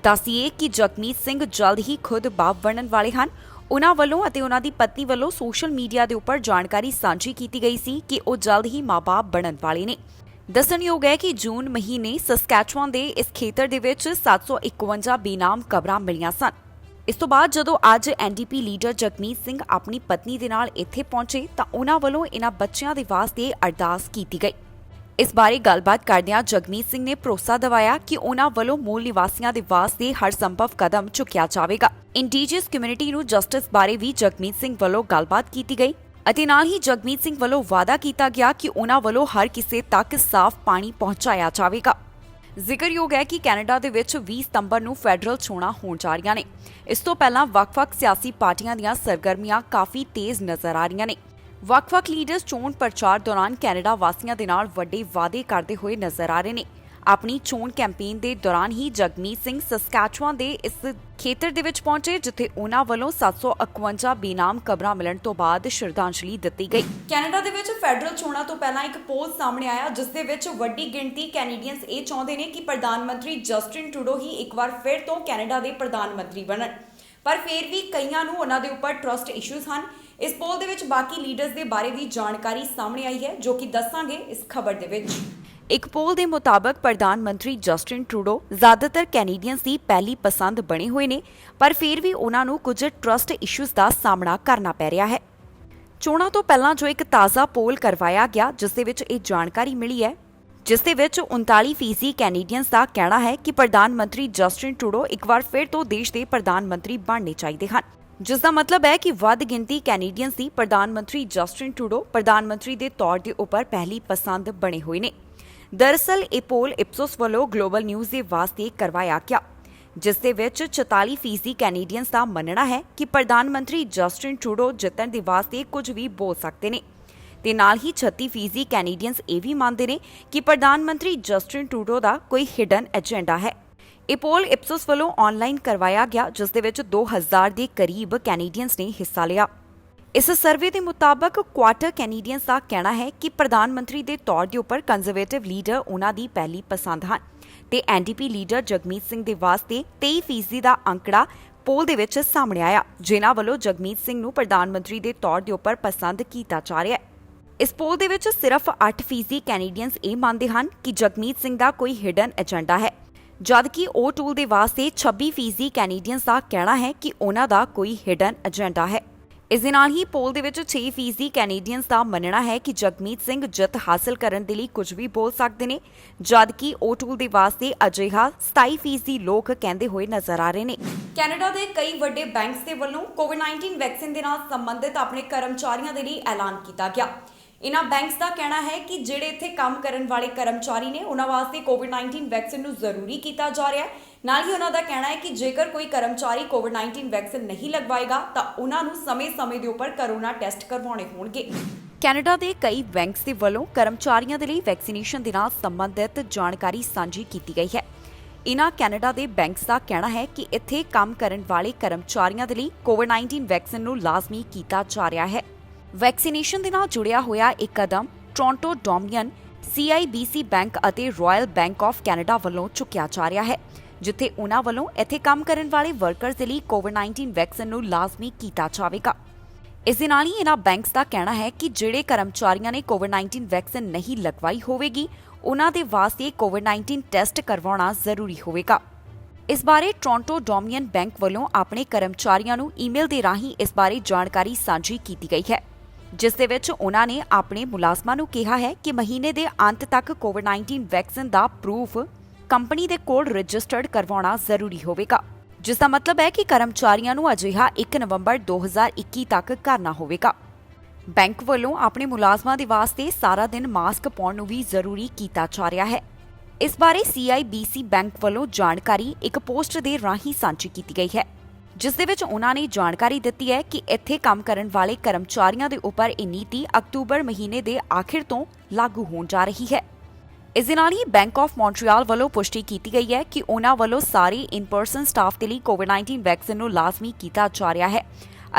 [SPEAKER 1] ਦੱਸੀਏ ਕਿ ਜਗਮੀਤ ਸਿੰਘ ਜਲਦ ਹੀ ਖੁਦ ਬਾਪ ਬਣਨ ਵਾਲੇ ਹਨ। ਉਹਨਾਂ ਵੱਲੋਂ ਅਤੇ ਉਹਨਾਂ ਦੀ ਪਤਨੀ ਵੱਲੋਂ ਸੋਸ਼ਲ ਮੀਡੀਆ ਦੇ ਉੱਪਰ ਜਾਣਕਾਰੀ ਸਾਂਝੀ ਕੀਤੀ ਗਈ ਸੀ ਕਿ ਉਹ ਜਲਦ ਹੀ ਮਾਂ-ਬਾਪ ਬਣਨ ਵਾਲੇ ਨੇ। ਦੱਸਣਯੋਗ ਹੈ ਕਿ ਜੂਨ ਮਹੀਨੇ ਸਸਕੈਚੁਆਨ ਦੇ ਇਸ ਖੇਤਰ ਦੇ ਵਿੱਚ 751 ਬੇਨਾਮ ਕਬਰਾਂ ਮਿਲੀਆਂ ਸਨ। ਇਸ ਤੋਂ ਬਾਅਦ ਜਦੋਂ ਅੱਜ ਐਨਡੀਪੀ ਲੀਡਰ ਜਗਮੀਤ ਸਿੰਘ ਆਪਣੀ ਪਤਨੀ ਦੇ ਨਾਲ ਇੱਥੇ ਪਹੁੰਚੇ ਤਾਂ ਉਹਨਾਂ ਵੱਲੋਂ ਇਹਨਾਂ ਬੱਚਿਆਂ ਦੇ ਵਾਸਤੇ ਅਰਦਾਸ ਕੀਤੀ ਗਈ। ਇਸ ਬਾਰੇ ਗੱਲਬਾਤ ਕਰਦਿਆਂ ਜਗਮੀਤ ਸਿੰਘ ਨੇ ਭਰੋਸਾ ਦਿਵਾਇਆ ਕਿ ਉਹਨਾਂ ਵੱਲੋਂ ਮੂਲ ਨਿਵਾਸੀਆਂ ਦੇ ਵਾਸਤੇ ਹਰ ਸੰਭਵ ਕਦਮ ਚੁੱਕਿਆ ਜਾਵੇਗਾ। ਇੰਡੀਜੀਅਸ ਕਮਿਊਨਿਟੀ ਨੂੰ ਜਸਟਿਸ ਬਾਰੇ ਵੀ ਜਗਮੀਤ ਸਿੰਘ ਵੱਲੋਂ ਗੱਲਬਾਤ ਕੀਤੀ ਗਈ ਅਤੇ ਨਾਲ ਹੀ ਜਗਮੀਤ ਸਿੰਘ ਵੱਲੋਂ ਵਾਅਦਾ ਕੀਤਾ ਗਿਆ ਕਿ ਉਹਨਾਂ ਵੱਲੋਂ ਹਰ ਕਿਸੇ ਤੱਕ ਸਾਫ਼ ਪਾਣੀ ਪਹੁੰਚਾਇਆ ਜਾਵੇਗਾ। ਜ਼ਿਕਰਯੋਗ ਹੈ ਕਿ ਕੈਨੇਡਾ ਦੇ ਵਿੱਚ 20 ਸਤੰਬਰ ਨੂੰ ਫੈਡਰਲ ਚੋਣਾਂ ਹੋਣ ਜਾ ਰਹੀਆਂ ਨੇ। ਇਸ ਤੋਂ ਪਹਿਲਾਂ ਵੱਖ-ਵੱਖ ਸਿਆਸੀ ਪਾਰਟੀਆਂ ਦੀਆਂ ਸਰਗਰਮੀਆਂ ਕਾਫੀ ਤੇਜ਼ ਨਜ਼ਰ ਆ ਰਹੀਆਂ ਨੇ। ਵੱਖ-ਵੱਖ ਲੀਡਰਸ ਚੋਣ ਪ੍ਰਚਾਰ ਦੌਰਾਨ ਕੈਨੇਡਾ ਵਾਸੀਆਂ ਦੇ ਨਾਲ ਵੱਡੇ ਵਾਅਦੇ ਕਰਦੇ ਹੋਏ ਨਜ਼ਰ ਆ ਰਹੇ ਨੇ। ਆਪਣੀ ਚੋਣ ਕੈਂਪੇਨ ਦੇ ਦੌਰਾਨ ਹੀ ਜਗਮੀਤ ਸਿੰਘ ਸਸਕੈਚੁਆਨ ਦੇ ਇਸ ਖੇਤਰ ਦੇ ਵਿੱਚ ਪਹੁੰਚੇ ਜਿੱਥੇ ਉਹਨਾਂ ਵੱਲੋਂ 751 ਬੇਨਾਮ ਕਬਰਾਂ ਮਿਲਣ ਤੋਂ ਬਾਅਦ ਸ਼ਰਧਾਂਜਲੀ ਦਿੱਤੀ ਗਈ। ਕੈਨੇਡਾ ਦੇ ਵਿੱਚ ਫੈਡਰਲ ਚੋਣਾਂ ਤੋਂ ਪਹਿਲਾਂ ਇੱਕ ਪੋਲ ਸਾਹਮਣੇ ਆਇਆ ਜਿਸ ਦੇ ਵਿੱਚ ਵੱਡੀ ਗਿਣਤੀ ਕੈਨੇਡੀਅਨਸ ਇਹ ਚਾਹੁੰਦੇ ਨੇ ਕਿ ਪ੍ਰਧਾਨ ਮੰਤਰੀ ਜਸਟਿਨ ਟਰੂਡੋ ਹੀ ਇੱਕ ਵਾਰ ਫਿਰ ਤੋਂ ਕੈਨੇਡਾ ਦੇ ਪ੍ਰਧਾਨ ਮੰਤਰੀ ਬਣਨ, ਪਰ ਫਿਰ ਵੀ ਕਈਆਂ ਨੂੰ ਉਹਨਾਂ ਦੇ ਉੱਪਰ ਟਰਸਟ ਇਸ਼ੂਜ਼ ਹਨ। ਇਸ ਪੋਲ ਦੇ ਵਿੱਚ ਬਾਕੀ ਲੀਡਰਸ ਦੇ ਬਾਰੇ ਵੀ ਜਾਣਕਾਰੀ ਸਾਹਮਣੇ ਆਈ ਹੈ ਜੋ ਕਿ ਦੱਸਾਂਗੇ ਇਸ ਖਬਰ ਦੇ ਵਿੱਚ। ਇੱਕ ਪੋਲ ਦੇ ਮੁਤਾਬਕ ਪ੍ਰਧਾਨ ਮੰਤਰੀ ਜਸਟਿਨ ਟਰੂਡੋ ਜ਼ਿਆਦਾਤਰ ਕੈਨੇਡੀਅਨਸ ਦੀ ਪਹਿਲੀ ਪਸੰਦ ਬਣੇ ਹੋਏ ਨੇ, ਪਰ ਫਿਰ ਵੀ ਉਹਨਾਂ ਨੂੰ ਕੁਝ ਟਰਸਟ ਇਸ਼ੂਜ਼ ਦਾ ਸਾਹਮਣਾ ਕਰਨਾ ਪੈ ਰਿਹਾ ਹੈ। ਚੋਣਾਂ ਤੋਂ ਪਹਿਲਾਂ ਜੋ ਇੱਕ ਤਾਜ਼ਾ ਪੋਲ ਕਰਵਾਇਆ ਗਿਆ ਜਿਸ ਦੇ ਵਿੱਚ ਇਹ ਜਾਣਕਾਰੀ ਮਿਲੀ ਹੈ, ਜਿਸ ਦੇ ਵਿੱਚ 39% ਕੈਨੇਡੀਅਨਸ ਦਾ ਕਹਿਣਾ ਹੈ ਕਿ ਪ੍ਰਧਾਨ ਮੰਤਰੀ ਜਸਟਿਨ ਟਰੂਡੋ ਇੱਕ ਵਾਰ ਫਿਰ ਤੋਂ ਦੇਸ਼ ਦੇ ਪ੍ਰਧਾਨ ਮੰਤਰੀ ਬਣਨੇ ਚਾਹੀਦੇ ਹਨ, ਜਿਸ ਦਾ ਮਤਲਬ ਹੈ ਕਿ ਵੱਧ ਗਿਣਤੀ ਕੈਨੇਡੀਅਨਸ ਦੀ ਪ੍ਰਧਾਨ ਮੰਤਰੀ ਜਸਟਿਨ ਟਰੂਡੋ ਪ੍ਰਧਾਨ ਮੰਤਰੀ ਦੇ ਤੌਰ ਦੇ ਉੱਪਰ ਪਹਿਲੀ ਪਸੰਦ ਬਣੇ ਹੋਏ ਨੇ। ਦਰਅਸਲ ਇਹ ਪੋਲ ਇਪਸੋਸ ਵੱਲੋਂ ਗਲੋਬਲ ਨਿਊਜ਼ ਦੇ ਵਾਸਤੇ ਕਰਵਾਇਆ ਗਿਆ ਜਿਸ ਦੇ ਵਿੱਚ 44% ਕੈਨੇਡੀਅਨਸ ਦਾ ਮੰਨਣਾ ਹੈ ਕਿ ਪ੍ਰਧਾਨ ਮੰਤਰੀ ਜਸਟਿਨ ਟਰੂਡੋ ਜਿੱਤਣ ਦੇ ਵਾਸਤੇ ਕੁਝ ਵੀ ਬੋਲ ਸਕਦੇ ਨੇ ਤੇ ਨਾਲ ਹੀ 36% ਕੈਨੇਡੀਅਨਸ ਇਹ ਵੀ ਮੰਨਦੇ ਨੇ ਕਿ ਪ੍ਰਧਾਨ ਮੰਤਰੀ ਜਸਟਿਨ ਟਰੂਡੋ ਦਾ ਕੋਈ ਹਿਡਨ ਏਜੰਡਾ ਹੈ। ਇਹ ਪੋਲ ਇਪਸੋਸ ਵੱਲੋਂ ਆਨਲਾਈਨ ਕਰਵਾਇਆ ਗਿਆ ਜਿਸ ਦੇ ਵਿੱਚ 2000 ਦੇ ਕਰੀਬ ਕੈਨੇਡੀਅਨਸ ਨੇ ਹਿੱਸਾ ਲਿਆ। ਇਸ ਸਰਵੇ ਦੇ ਮੁਤਾਬਕ ਕੁਆਟਰ ਕੈਨੇਡੀਅਨਸ ਦਾ ਕਹਿਣਾ ਹੈ ਕਿ ਪ੍ਰਧਾਨ ਮੰਤਰੀ ਦੇ ਤੌਰ ਦੇ ਉੱਪਰ ਕੰਜ਼ਰਵੇਟਿਵ ਲੀਡਰ ਉਹਨਾਂ ਦੀ ਪਹਿਲੀ ਪਸੰਦ ਹਨ ਤੇ ਐਨਡੀਪੀ ਲੀਡਰ ਜਗਮੀਤ ਸਿੰਘ ਦੇ ਵਾਸਤੇ 23% ਦਾ ਅੰਕੜਾ ਪੋਲ ਦੇ ਵਿੱਚ ਸਾਹਮਣੇ ਆਇਆ ਜਿਨ੍ਹਾਂ ਵੱਲੋਂ ਜਗਮੀਤ ਸਿੰਘ ਨੂੰ ਪ੍ਰਧਾਨ ਮੰਤਰੀ ਦੇ ਤੌਰ ਦੇ ਉੱਪਰ ਪਸੰਦ ਕੀਤਾ ਜਾ ਰਿਹਾ ਹੈ। ਇਸ ਪੋਲ ਦੇ ਵਿੱਚ ਸਿਰਫ 8% ਕੈਨੇਡੀਅਨਸ ਇਹ ਮੰਨਦੇ ਹਨ ਕਿ ਜਗਮੀਤ ਸਿੰਘ ਦਾ ਕੋਈ ਹਿਡਨ ਏਜੰਡਾ ਹੈ, ਜਦਕਿ ਉਹ ਟੂਲ ਦੇ ਵਾਸਤੇ 26% ਕੈਨੇਡੀਅਨਸ ਦਾ ਕਹਿਣਾ ਹੈ ਕਿ ਉਹਨਾਂ ਦਾ ਕੋਈ ਹਿਡਨ ਏਜੰਡਾ ਹੈ। ਇਸ ਦੇ ਨਾਲ ਹੀ ਪੋਲ ਦੇ ਵਿੱਚ 6% ਕੈਨੇਡੀਅਨਸ ਦਾ ਮੰਨਣਾ ਹੈ ਕਿ ਜਗਮੀਤ ਸਿੰਘ ਜਿੱਤ ਹਾਸਲ ਕਰਨ ਦੇ ਲਈ ਕੁਝ ਵੀ ਬੋਲ ਸਕਦੇ ਨੇ, ਜਦਕਿ ਉਹ ਟੂਲ ਦੇ ਵਾਸਤੇ ਅਜਿਹਾ 27% ਲੋਕ ਕਹਿੰਦੇ ਹੋਏ ਨਜ਼ਰ ਆ ਰਹੇ ਨੇ। ਕੈਨੇਡਾ ਦੇ ਕਈ ਵੱਡੇ ਬੈਂਕਸ ਦੇ ਵੱਲੋਂ ਕੋਵਿਡ-19 ਵੈਕਸੀਨ ਦੇ ਨਾਲ ਸੰਬੰਧਿਤ ਆਪਣੇ ਕਰਮਚਾਰੀਆਂ ਦੇ ਲਈ ਐਲਾਨ ਕੀਤਾ ਗਿਆ। ਇਨ੍ਹਾਂ ਬੈਂਕਸ ਦਾ ਕਹਿਣਾ ਹੈ ਕਿ ਜਿਹੜੇ ਇੱਥੇ ਕੰਮ ਕਰਨ ਵਾਲੇ ਕਰਮਚਾਰੀ ਨੇ ਉਹਨਾਂ ਵਾਸਤੇ ਕੋਵਿਡ-19 ਵੈਕਸੀਨ ਨੂੰ ਜ਼ਰੂਰੀ ਕੀਤਾ ਜਾ ਰਿਹਾ ਹੈ। ਨਾਲ ਹੀ ਉਹਨਾਂ ਦਾ ਕਹਿਣਾ ਹੈ ਕਿ ਜੇਕਰ ਕੋਈ ਕਰਮਚਾਰੀ ਕੋਵਿਡ-19 ਵੈਕਸੀਨ ਨਹੀਂ ਲਗਵਾਏਗਾ ਤਾਂ ਉਹਨਾਂ ਨੂੰ ਸਮੇਂ-ਸਮੇਂ ਦੇ ਉੱਪਰ ਕੋਰੋਨਾ ਟੈਸਟ ਕਰਵਾਉਣੇ ਹੋਣਗੇ। ਕੈਨੇਡਾ ਦੇ ਕਈ ਬੈਂਕਸ ਦੇ ਵੱਲੋਂ ਕਰਮਚਾਰੀਆਂ ਦੇ ਲਈ ਵੈਕਸੀਨੇਸ਼ਨ ਦੇ ਨਾਲ ਸੰਬੰਧਿਤ ਜਾਣਕਾਰੀ ਸਾਂਝੀ ਕੀਤੀ ਗਈ ਹੈ। ਇਨ੍ਹਾਂ ਕੈਨੇਡਾ ਦੇ ਬੈਂਕਸ ਦਾ ਕਹਿਣਾ ਹੈ ਕਿ ਇੱਥੇ ਕੰਮ ਕਰਨ ਵਾਲੇ ਕਰਮਚਾਰੀਆਂ ਦੇ ਲਈ ਕੋਵਿਡ-19 ਵੈਕਸੀਨ ਨੂੰ ਲਾਜ਼ਮੀ ਕੀਤਾ ਜਾ ਰਿਹਾ ਹੈ। ਵੈਕਸੀਨੇਸ਼ਨ ਦੇ ਨਾਲ ਜੁੜਿਆ ਹੋਇਆ ਇੱਕ ਕਦਮ ਟੋਰਾਂਟੋ ਡੋਮੀਨੀਅਨ, CIBC ਬੈਂਕ ਅਤੇ ਰਾਇਲ ਬੈਂਕ ਆਫ ਕੈਨੇਡਾ ਵੱਲੋਂ ਚੁੱਕਿਆ ਜਾ ਰਿਹਾ ਹੈ ਜਿੱਥੇ ਉਹਨਾਂ ਵੱਲੋਂ ਇੱਥੇ ਕੰਮ ਕਰਨ ਵਾਲੇ ਵਰਕਰਸ ਦੇ ਲਈ ਕੋਵਿਡ-19 ਵੈਕਸੀਨ ਨੂੰ ਲਾਜ਼ਮੀ ਕੀਤਾ ਜਾਵੇਗਾ। ਇਸ ਦੇ ਨਾਲ ਹੀ ਇਨ੍ਹਾਂ ਬੈਂਕਸ ਦਾ ਕਹਿਣਾ ਹੈ ਕਿ ਜਿਹੜੇ ਕਰਮਚਾਰੀਆਂ ਨੇ ਕੋਵਿਡ-19 ਵੈਕਸੀਨ ਨਹੀਂ ਲਗਵਾਈ ਹੋਵੇਗੀ ਉਹਨਾਂ ਦੇ ਵਾਸਤੇ ਕੋਵਿਡ-19 ਟੈਸਟ ਕਰਵਾਉਣਾ ਜ਼ਰੂਰੀ ਹੋਵੇਗਾ। ਇਸ ਬਾਰੇ ਟੋਰਾਂਟੋ ਡੋਮੀਨੀਅਨ ਬੈਂਕ ਵੱਲੋਂ ਆਪਣੇ ਕਰਮਚਾਰੀਆਂ ਨੂੰ ਈਮੇਲ ਦੇ ਰਾਹੀਂ ਇਸ ਬਾਰੇ ਜਾਣਕਾਰੀ ਸਾਂਝੀ ਕੀਤੀ ਗਈ ਹੈ ਜਿਸ ਦੇ ਵਿੱਚ ਉਹਨਾਂ ਨੇ ਆਪਣੇ ਮੁਲਾਜ਼ਮਾਂ ਨੂੰ ਕਿਹਾ ਹੈ ਕਿ ਮਹੀਨੇ ਦੇ ਅੰਤ ਤੱਕ ਕੋਵਿਡ-19 ਵੈਕਸੀਨ ਦਾ ਪ੍ਰੂਫ ਕੰਪਨੀ ਦੇ ਕੋਲ ਰਜਿਸਟਰਡ ਕਰਵਾਉਣਾ ਜ਼ਰੂਰੀ ਹੋਵੇਗਾ, ਜਿਸ ਦਾ ਮਤਲਬ ਹੈ ਕਿ ਕਰਮਚਾਰੀਆਂ ਨੂੰ ਅਜਿਹਾ 1 ਨਵੰਬਰ 2021 ਤੱਕ ਕਰਨਾ ਹੋਵੇਗਾ। ਬੈਂਕ ਵੱਲੋਂ ਆਪਣੇ ਮੁਲਾਜ਼ਮਾਂ ਦੇ ਵਾਸਤੇ ਸਾਰਾ ਦਿਨ ਮਾਸਕ ਪਾਉਣ ਨੂੰ ਵੀ ਜ਼ਰੂਰੀ ਕੀਤਾ ਜਾ ਰਿਹਾ ਹੈ। ਇਸ ਬਾਰੇ CIBC ਬੈਂਕ ਵੱਲੋਂ ਜਾਣਕਾਰੀ ਇੱਕ ਪੋਸਟ ਦੇ ਰਾਹੀਂ ਸਾਂਝੀ ਕੀਤੀ ਗਈ ਹੈ ਜਿਸ ਦੇ ਵਿੱਚ ਉਹਨਾਂ ਨੇ ਜਾਣਕਾਰੀ ਦਿੱਤੀ ਹੈ ਕਿ ਇੱਥੇ ਕੰਮ ਕਰਨ ਵਾਲੇ ਕਰਮਚਾਰੀਆਂ ਦੇ ਉੱਪਰ ਇਹ ਨੀਤੀ ਅਕਤੂਬਰ ਮਹੀਨੇ ਦੇ ਆਖਿਰ ਤੋਂ ਲਾਗੂ ਹੋਣ ਜਾ ਰਹੀ ਹੈ। ਇਸ ਦੇ ਨਾਲ ਹੀ ਬੈਂਕ ਆਫ ਮੌਂਟਰੀਅਲ ਵੱਲੋਂ ਪੁਸ਼ਟੀ ਕੀਤੀ ਗਈ ਹੈ ਕਿ ਉਹਨਾਂ ਵੱਲੋਂ ਸਾਰੇ ਇਨ-ਪਰਸਨ ਸਟਾਫ ਦੇ ਲਈ ਕੋਵਿਡ-19 ਵੈਕਸੀਨ ਨੂੰ ਲਾਜ਼ਮੀ ਕੀਤਾ ਜਾ ਰਿਹਾ ਹੈ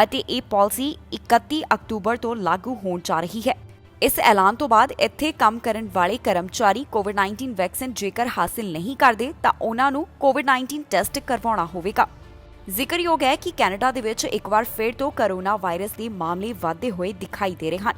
[SPEAKER 1] ਅਤੇ ਇਹ ਪਾਲਿਸੀ 31 ਅਕਤੂਬਰ ਤੋਂ ਲਾਗੂ ਹੋਣ ਜਾ ਰਹੀ ਹੈ। ਇਸ ਐਲਾਨ ਤੋਂ ਬਾਅਦ ਇੱਥੇ ਕੰਮ ਕਰਨ ਵਾਲੇ ਕਰਮਚਾਰੀ ਕੋਵਿਡ-19 ਵੈਕਸੀਨ ਜੇਕਰ ਹਾਸਲ ਨਹੀਂ ਕਰਦੇ ਤਾਂ ਉਹਨਾਂ ਨੂੰ ਕੋਵਿਡ-19 ਟੈਸਟ ਕਰਵਾਉਣਾ ਹੋਵੇਗਾ। ਜ਼ਿਕਰਯੋਗ ਹੈ ਕਿ ਕੈਨੇਡਾ ਦੇ ਵਿੱਚ ਇੱਕ ਵਾਰ ਫਿਰ ਤੋਂ ਕੋਰੋਨਾ ਵਾਇਰਸ ਦੇ ਮਾਮਲੇ ਵਧਦੇ ਹੋਏ ਦਿਖਾਈ ਦੇ ਰਹੇ ਹਨ।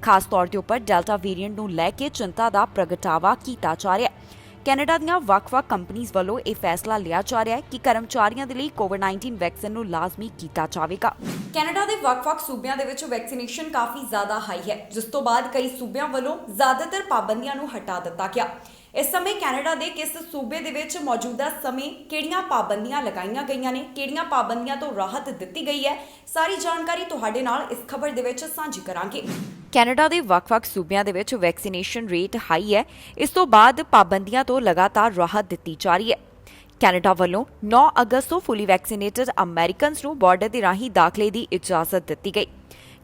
[SPEAKER 1] ਖਾਸ ਤੌਰ ਤੇ ਉੱਪਰ ਡੈਲਟਾ ਵੇਰੀਐਂਟ ਨੂੰ ਲੈ ਕੇ ਚਿੰਤਾ ਦਾ ਪ੍ਰਗਟਾਵਾ ਕੀਤਾ ਜਾ ਰਿਹਾ ਹੈ। ਕੈਨੇਡਾ ਦੀਆਂ ਵੱਖ-ਵੱਖ ਕੰਪਨੀਆਂ ਵੱਲੋਂ ਇਹ ਫੈਸਲਾ ਲਿਆ ਜਾ ਰਿਹਾ ਹੈ ਕਿ ਕਰਮਚਾਰੀਆਂ ਦੇ ਲਈ ਕੋਵਿਡ-19 ਵੈਕਸੀਨ ਨੂੰ ਲਾਜ਼ਮੀ ਕੀਤਾ ਜਾਵੇਗਾ। ਕੈਨੇਡਾ ਦੇ ਵੱਖ-ਵੱਖ ਸੂਬਿਆਂ ਦੇ ਵਿੱਚ ਵੈਕਸੀਨੇਸ਼ਨ ਕਾਫੀ ਜ਼ਿਆਦਾ ਹਾਈ ਹੈ, ਜਿਸ ਤੋਂ ਬਾਅਦ ਕਈ ਸੂਬਿਆਂ ਵੱਲੋਂ ਜ਼ਿਆਦਾਤਰ ਪਾਬੰਦੀਆਂ ਨੂੰ ਹਟਾ ਦਿੱਤਾ ਗਿਆ। ਇਸ ਸਮੇਂ ਕੈਨੇਡਾ ਦੇ ਕਿਸ ਸੂਬੇ ਦੇ ਵਿੱਚ ਮੌਜੂਦਾ ਸਮੇਂ ਕਿਹੜੀਆਂ ਪਾਬੰਦੀਆਂ ਲਗਾਈਆਂ ਗਈਆਂ ਨੇ, ਕਿਹੜੀਆਂ ਪਾਬੰਦੀਆਂ ਤੋਂ ਰਾਹਤ ਦਿੱਤੀ ਗਈ ਹੈ, ਸਾਰੀ ਜਾਣਕਾਰੀ ਤੁਹਾਡੇ ਨਾਲ ਇਸ ਖਬਰ ਦੇ ਵਿੱਚ ਸਾਂਝੀ ਕਰਾਂਗੇ। ਕੈਨੇਡਾ ਦੇ ਵੱਖ-ਵੱਖ ਸੂਬਿਆਂ ਦੇ ਵਿੱਚ ਵੈਕਸੀਨੇਸ਼ਨ ਰੇਟ ਹਾਈ ਹੈ। ਇਸ ਤੋਂ ਬਾਅਦ ਪਾਬੰਦੀਆਂ ਤੋਂ ਲਗਾਤਾਰ ਰਾਹਤ ਦਿੱਤੀ ਜਾ ਰਹੀ ਹੈ। ਕੈਨੇਡਾ ਵੱਲੋਂ 9 ਅਗਸਤ ਤੋਂ ਫੁੱਲੀ ਵੈਕਸੀਨੇਟਡ ਅਮਰੀਕਨਸ ਨੂੰ ਬਾਰਡਰ ਦੇ ਰਾਹੀਂ ਦਾਖਲੇ ਦੀ ਇਜਾਜ਼ਤ ਦਿੱਤੀ ਗਈ।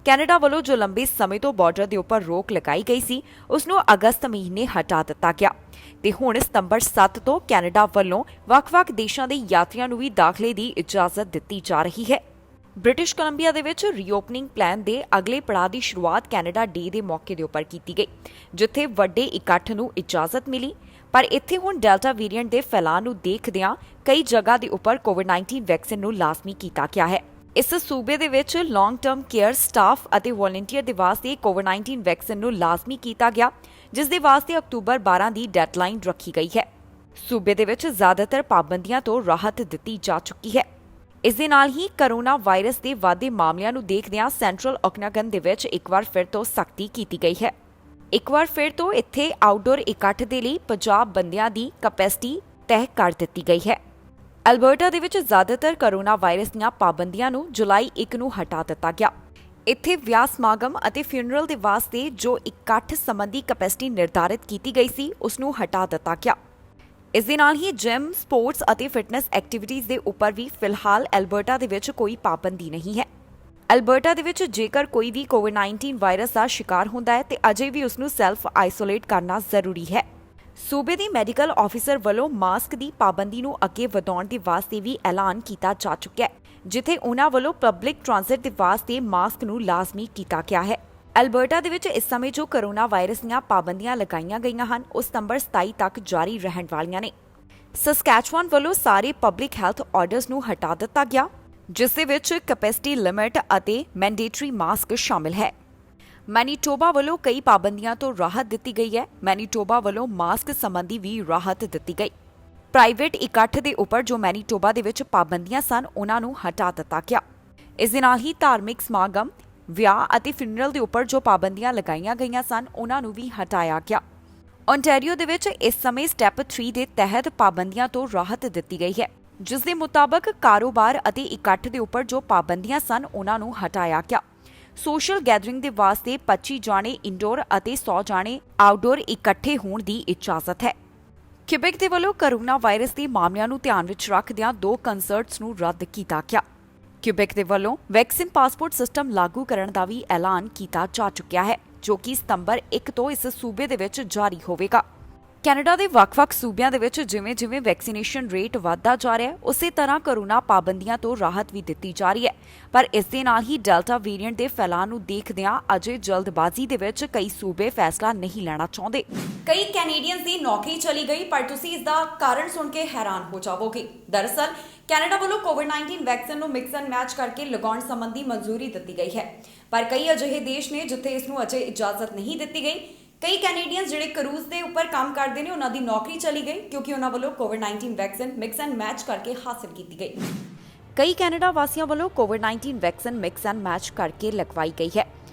[SPEAKER 1] ਕੈਨੇਡਾ ਵੱਲੋਂ ਜੋ ਲੰਬੇ ਸਮੇਂ ਤੋਂ ਬਾਰਡਰ ਦੇ ਉੱਪਰ ਰੋਕ ਲਗਾਈ ਗਈ ਸੀ, ਉਸ ਨੂੰ ਅਗਸਤ ਮਹੀਨੇ ਹਟਾ ਦਿੱਤਾ ਗਿਆ ਤੇ ਹੁਣ ਸਤੰਬਰ 7 ਤੋਂ ਕੈਨੇਡਾ ਵੱਲੋਂ ਵੱਖ-ਵੱਖ ਦੇਸ਼ਾਂ ਦੇ ਯਾਤਰੀਆਂ ਨੂੰ ਵੀ ਦਾਖਲੇ ਦੀ ਇਜਾਜ਼ਤ ਦਿੱਤੀ ਜਾ ਰਹੀ ਹੈ। ਬ੍ਰਿਟਿਸ਼ ਕੋਲੰਬੀਆ ਦੇ ਵਿੱਚ ਰੀਓਪਨਿੰਗ ਪਲਾਨ ਦੇ ਅਗਲੇ ਪੜਾਅ ਦੀ ਸ਼ੁਰੂਆਤ ਕੈਨੇਡਾ ਡੇ ਦੇ ਮੌਕੇ ਦੇ ਉੱਪਰ ਕੀਤੀ ਗਈ, ਜਿੱਥੇ ਵੱਡੇ ਇਕੱਠ ਨੂੰ ਇਜਾਜ਼ਤ ਮਿਲੀ। ਪਰ ਇੱਥੇ ਹੁਣ ਡੈਲਟਾ ਵੇਰੀਐਂਟ ਦੇ ਫੈਲਾਅ ਨੂੰ ਦੇਖਦਿਆਂ ਕਈ ਜਗ੍ਹਾ ਦੇ ਉੱਪਰ ਕੋਵਿਡ-19 ਵੈਕਸੀਨ ਨੂੰ ਲਾਜ਼ਮੀ ਕੀਤਾ ਗਿਆ ਹੈ। ਇਸ ਸੂਬੇ ਦੇ ਵਿੱਚ ਲੌਂਗ ਟਰਮ ਕੇਅਰ ਸਟਾਫ ਅਤੇ ਵੋਲੰਟੀਅਰ ਦੇ ਵਾਸਤੇ ਕੋਵਿਡ-19 ਵੈਕਸੀਨ ਨੂੰ ਲਾਜ਼ਮੀ ਕੀਤਾ ਗਿਆ, ਜਿਸ ਦੇ ਵਾਸਤੇ ਅਕਤੂਬਰ 12 ਦੀ ਡੈਡਲਾਈਨ ਰੱਖੀ ਗਈ ਹੈ। ਸੂਬੇ ਦੇ ਵਿੱਚ ਜ਼ਿਆਦਾਤਰ ਪਾਬੰਦੀਆਂ ਤੋਂ ਰਾਹਤ ਦਿੱਤੀ ਜਾ ਚੁੱਕੀ ਹੈ। ਇਸ ਦੇ ਨਾਲ ਹੀ ਕੋਰੋਨਾ ਵਾਇਰਸ ਦੇ ਵਾਧੇ ਮਾਮਲਿਆਂ ਨੂੰ ਦੇਖਦਿਆਂ ਸੈਂਟਰਲ ਓਕਨਾਗਨ ਦੇ ਵਿੱਚ ਇੱਕ ਵਾਰ ਫਿਰ ਤੋਂ ਸਖਤੀ ਕੀਤੀ ਗਈ ਹੈ। ਇੱਕ ਵਾਰ ਫਿਰ ਤੋਂ ਇੱਥੇ ਆਊਟਡੋਰ ਇਕੱਠ ਦੇ ਲਈ 50 ਬੰਦਿਆਂ ਦੀ ਕੈਪੈਸਿਟੀ ਤੈਅ ਕਰ ਦਿੱਤੀ ਗਈ ਹੈ। ਅਲਬਰਟਾ ਦੇ ਵਿੱਚ ਜ਼ਿਆਦਾਤਰ ਕੋਰੋਨਾ ਵਾਇਰਸ ਦੀਆਂ ਪਾਬੰਦੀਆਂ ਨੂੰ ਜੁਲਾਈ 1 ਨੂੰ ਹਟਾ ਦਿੱਤਾ ਗਿਆ। ਇੱਥੇ ਵਿਆਹ ਸਮਾਗਮ ਅਤੇ ਫਿਊਨਰਲ ਦੇ ਵਾਸਤੇ ਜੋ ਇਕੱਠ ਸੰਬੰਧੀ ਕੈਪੈਸਿਟੀ ਨਿਰਧਾਰਿਤ ਕੀਤੀ ਗਈ ਸੀ, ਉਸ ਨੂੰ ਹਟਾ ਦਿੱਤਾ ਗਿਆ। ਇਸ ਦੇ ਨਾਲ ਹੀ ਜਿਮ, ਸਪੋਰਟਸ ਅਤੇ ਫਿਟਨੈਸ ਐਕਟੀਵਿਟੀਜ਼ ਦੇ ਉੱਪਰ ਵੀ ਫਿਲਹਾਲ ਅਲਬਰਟਾ ਦੇ ਵਿੱਚ ਕੋਈ ਪਾਬੰਦੀ ਨਹੀਂ ਹੈ। ਅਲਬਰਟਾ ਦੇ ਵਿੱਚ ਜੇਕਰ ਕੋਈ ਵੀ ਕੋਵਿਡ-19 ਵਾਇਰਸ ਦਾ ਸ਼ਿਕਾਰ ਹੁੰਦਾ ਹੈ ਤੇ ਅਜੇ ਵੀ ਉਸ ਨੂੰ ਸੈਲਫ ਆਈਸੋਲੇਟ ਕਰਨਾ ਜ਼ਰੂਰੀ ਹੈ। ਸੂਬੇ ਦੀ ਮੈਡੀਕਲ ਆਫੀਸਰ ਵੱਲੋਂ ਮਾਸਕ ਦੀ ਪਾਬੰਦੀ ਨੂੰ ਅੱਗੇ ਵਧਾਉਣ ਦੇ ਵਾਸਤੇ ਵੀ ਐਲਾਨ ਕੀਤਾ ਜਾ ਚੁੱਕਿਆ ਹੈ, ਜਿੱਥੇ ਉਹਨਾਂ ਵੱਲੋਂ ਪਬਲਿਕ ਟ੍ਰਾਂਜ਼ਿਟ ਦੇ ਵਾਸਤੇ ਮਾਸਕ ਨੂੰ ਲਾਜ਼ਮੀ ਕੀਤਾ ਗਿਆ ਹੈ। ਅਲਬਰਟਾ ਦੇ ਵਿੱਚ ਇਸ ਸਮੇਂ ਜੋ ਕੋਰੋਨਾ ਵਾਇਰਸ ਦੀਆਂ ਪਾਬੰਦੀਆਂ ਲਗਾਈਆਂ ਗਈਆਂ ਹਨ, ਉਹ ਸਤੰਬਰ 27 ਤੱਕ ਜਾਰੀ ਰਹਿਣ ਵਾਲੀਆਂ ਨੇ। ਸਸਕੈਚੁਆਨ ਵੱਲੋਂ ਸਾਰੇ ਪਬਲਿਕ ਹੈਲਥ ਆਰਡਰਸ ਨੂੰ ਹਟਾ ਦਿੱਤਾ ਗਿਆ, ਜਿਸ ਦੇ ਵਿੱਚ ਕੈਪੈਸਿਟੀ ਲਿਮਿਟ ਅਤੇ ਮੈਂਡੇਟਰੀ ਮਾਸਕ ਸ਼ਾਮਿਲ ਹੈ। ਮੈਨੀਟੋਬਾ ਵੱਲੋਂ ਕਈ ਪਾਬੰਦੀਆਂ ਤੋਂ ਰਾਹਤ ਦਿੱਤੀ ਗਈ ਹੈ। ਮੈਨੀਟੋਬਾ ਵੱਲੋਂ ਮਾਸਕ ਸੰਬੰਧੀ ਵੀ ਰਾਹਤ ਦਿੱਤੀ ਗਈ। ਪ੍ਰਾਈਵੇਟ ਇਕੱਠ ਦੇ ਉੱਪਰ ਜੋ ਮੈਨੀਟੋਬਾ ਦੇ ਵਿੱਚ ਪਾਬੰਦੀਆਂ ਸਨ, ਉਹਨਾਂ ਨੂੰ ਹਟਾ ਦਿੱਤਾ ਗਿਆ। ਇਸ ਦੇ ਨਾਲ ਹੀ ਧਾਰਮਿਕ ਸਮਾਗਮ, ਵਿਆਹ ਅਤੇ ਫਿਊਨਰਲ ਦੇ ਉੱਪਰ ਜੋ ਪਾਬੰਦੀਆਂ ਲਗਾਈਆਂ ਗਈਆਂ ਸਨ, ਉਹਨਾਂ ਨੂੰ ਵੀ ਹਟਾਇਆ ਗਿਆ। ਓਨਟਾਰੀਓ ਦੇ ਵਿੱਚ ਇਸ ਸਮੇਂ ਸਟੈਪ 3 ਦੇ ਤਹਿਤ ਪਾਬੰਦੀਆਂ ਤੋਂ ਰਾਹਤ ਦਿੱਤੀ ਗਈ ਹੈ, ਜਿਸ ਦੇ ਮੁਤਾਬਕ ਕਾਰੋਬਾਰ ਅਤੇ ਇਕੱਠ ਦੇ ਉੱਪਰ ਜੋ ਪਾਬੰਦੀਆਂ ਸਨ, ਉਹਨਾਂ ਨੂੰ ਹਟਾਇਆ ਗਿਆ। ਸੋਸ਼ਲ ਗੈਦਰਿੰਗ ਦੇ ਵਾਸਤੇ 25 ਜਾਣੇ ਇੰਡੋਰ ਅਤੇ 100 ਜਾਣੇ ਆਊਟਡੋਰ ਇਕੱਠੇ ਹੋਣ ਦੀ ਇਜਾਜ਼ਤ ਹੈ। ਕਿਬੈਕ ਦੇ ਵੱਲੋਂ ਕੋਰੋਨਾ ਵਾਇਰਸ ਦੇ ਮਾਮਲਿਆਂ ਨੂੰ ਧਿਆਨ ਵਿੱਚ ਰੱਖਦਿਆਂ 2 ਕੰਸਰਟਸ ਨੂੰ ਰੱਦ ਕੀਤਾ ਗਿਆ। ਕਿਬੈਕ ਦੇ ਵੱਲੋਂ ਵੈਕਸੀਨ ਪਾਸਪੋਰਟ ਸਿਸਟਮ ਲਾਗੂ ਕਰਨ ਦਾ ਵੀ ਐਲਾਨ ਕੀਤਾ ਜਾ ਚੁੱਕਿਆ ਹੈ, ਜੋ ਕਿ ਸਤੰਬਰ 1 ਤੋਂ ਇਸ ਸੂਬੇ ਦੇ ਵਿੱਚ ਜਾਰੀ ਹੋਵੇਗਾ। ਕੈਨੇਡਾ ਦੇ ਵੱਖ-ਵੱਖ ਸੂਬਿਆਂ ਦੇ ਵਿੱਚ ਜਿਵੇਂ-ਜਿਵੇਂ ਵੈਕਸੀਨੇਸ਼ਨ ਰੇਟ ਵਧਦਾ ਜਾ ਰਿਹਾ ਹੈ, ਉਸੇ ਤਰ੍ਹਾਂ ਕੋਰੋਨਾ ਪਾਬੰਦੀਆਂ ਤੋਂ ਰਾਹਤ ਵੀ ਦਿੱਤੀ ਜਾ ਰਹੀ ਹੈ। ਪਰ ਇਸ ਦੇ ਨਾਲ ਹੀ ਡੈਲਟਾ ਵੇਰੀਐਂਟ ਦੇ ਫੈਲਾਅ ਨੂੰ ਦੇਖਦਿਆਂ ਅਜੇ ਜਲਦਬਾਜ਼ੀ ਦੇ ਵਿੱਚ ਕਈ ਸੂਬੇ ਫੈਸਲਾ ਨਹੀਂ ਲੈਣਾ ਚਾਹੁੰਦੇ। ਕਈ ਕੈਨੇਡੀਅਨਸ ਦੀ ਨੌਕਰੀ ਚਲੀ ਗਈ, ਪਰ ਤੁਸੀਂ ਇਸ ਦਾ ਕਾਰਨ ਸੁਣ ਕੇ ਹੈਰਾਨ ਹੋ ਜਾਵੋਗੇ। ਦਰਅਸਲ ਕੈਨੇਡਾ ਵੱਲੋਂ ਕੋਵਿਡ-19 ਵੈਕਸੀਨ ਨੂੰ ਮਿਕਸ ਐਂਡ ਮੈਚ ਕਰਕੇ ਲਗਾਉਣ ਸੰਬੰਧੀ ਮਨਜ਼ੂਰੀ ਦਿੱਤੀ ਗਈ ਹੈ, ਪਰ ਕਈ ਅਜਿਹੇ ਦੇਸ਼ ਨੇ ਜਿੱਥੇ ਇਸ ਨੂੰ ਅਜੇ ਇਜਾਜ਼ਤ ਨਹੀਂ ਦਿੱਤੀ ਗਈ। ਕਈ ਕੈਨੇਡੀਅਨਸ ਜਿਹੜੇ ਕਰੂਜ਼ ਦੇ ਉੱਪਰ ਕੰਮ ਕਰਦੇ ਨੇ, ਉਹਨਾਂ ਦੀ ਨੌਕਰੀ ਚਲੀ ਗਈ ਕਿਉਂਕਿ ਉਹਨਾਂ ਵੱਲੋਂ ਕੋਵਿਡ-19 ਵੈਕਸੀਨ ਮਿਕਸ ਐਂਡ ਮੈਚ ਕਰਕੇ ਹਾਸਲ ਕੀਤੀ ਗਈ। ਕਈ ਕੈਨੇਡਾ ਵਾਸੀਆਂ ਵੱਲੋਂ ਕੋਵਿਡ-19 ਵੈਕਸੀਨ ਮਿਕਸ ਐਂਡ ਮੈਚ ਕਰਕੇ ਲਗਵਾਈ ਗਈ ਹੈ,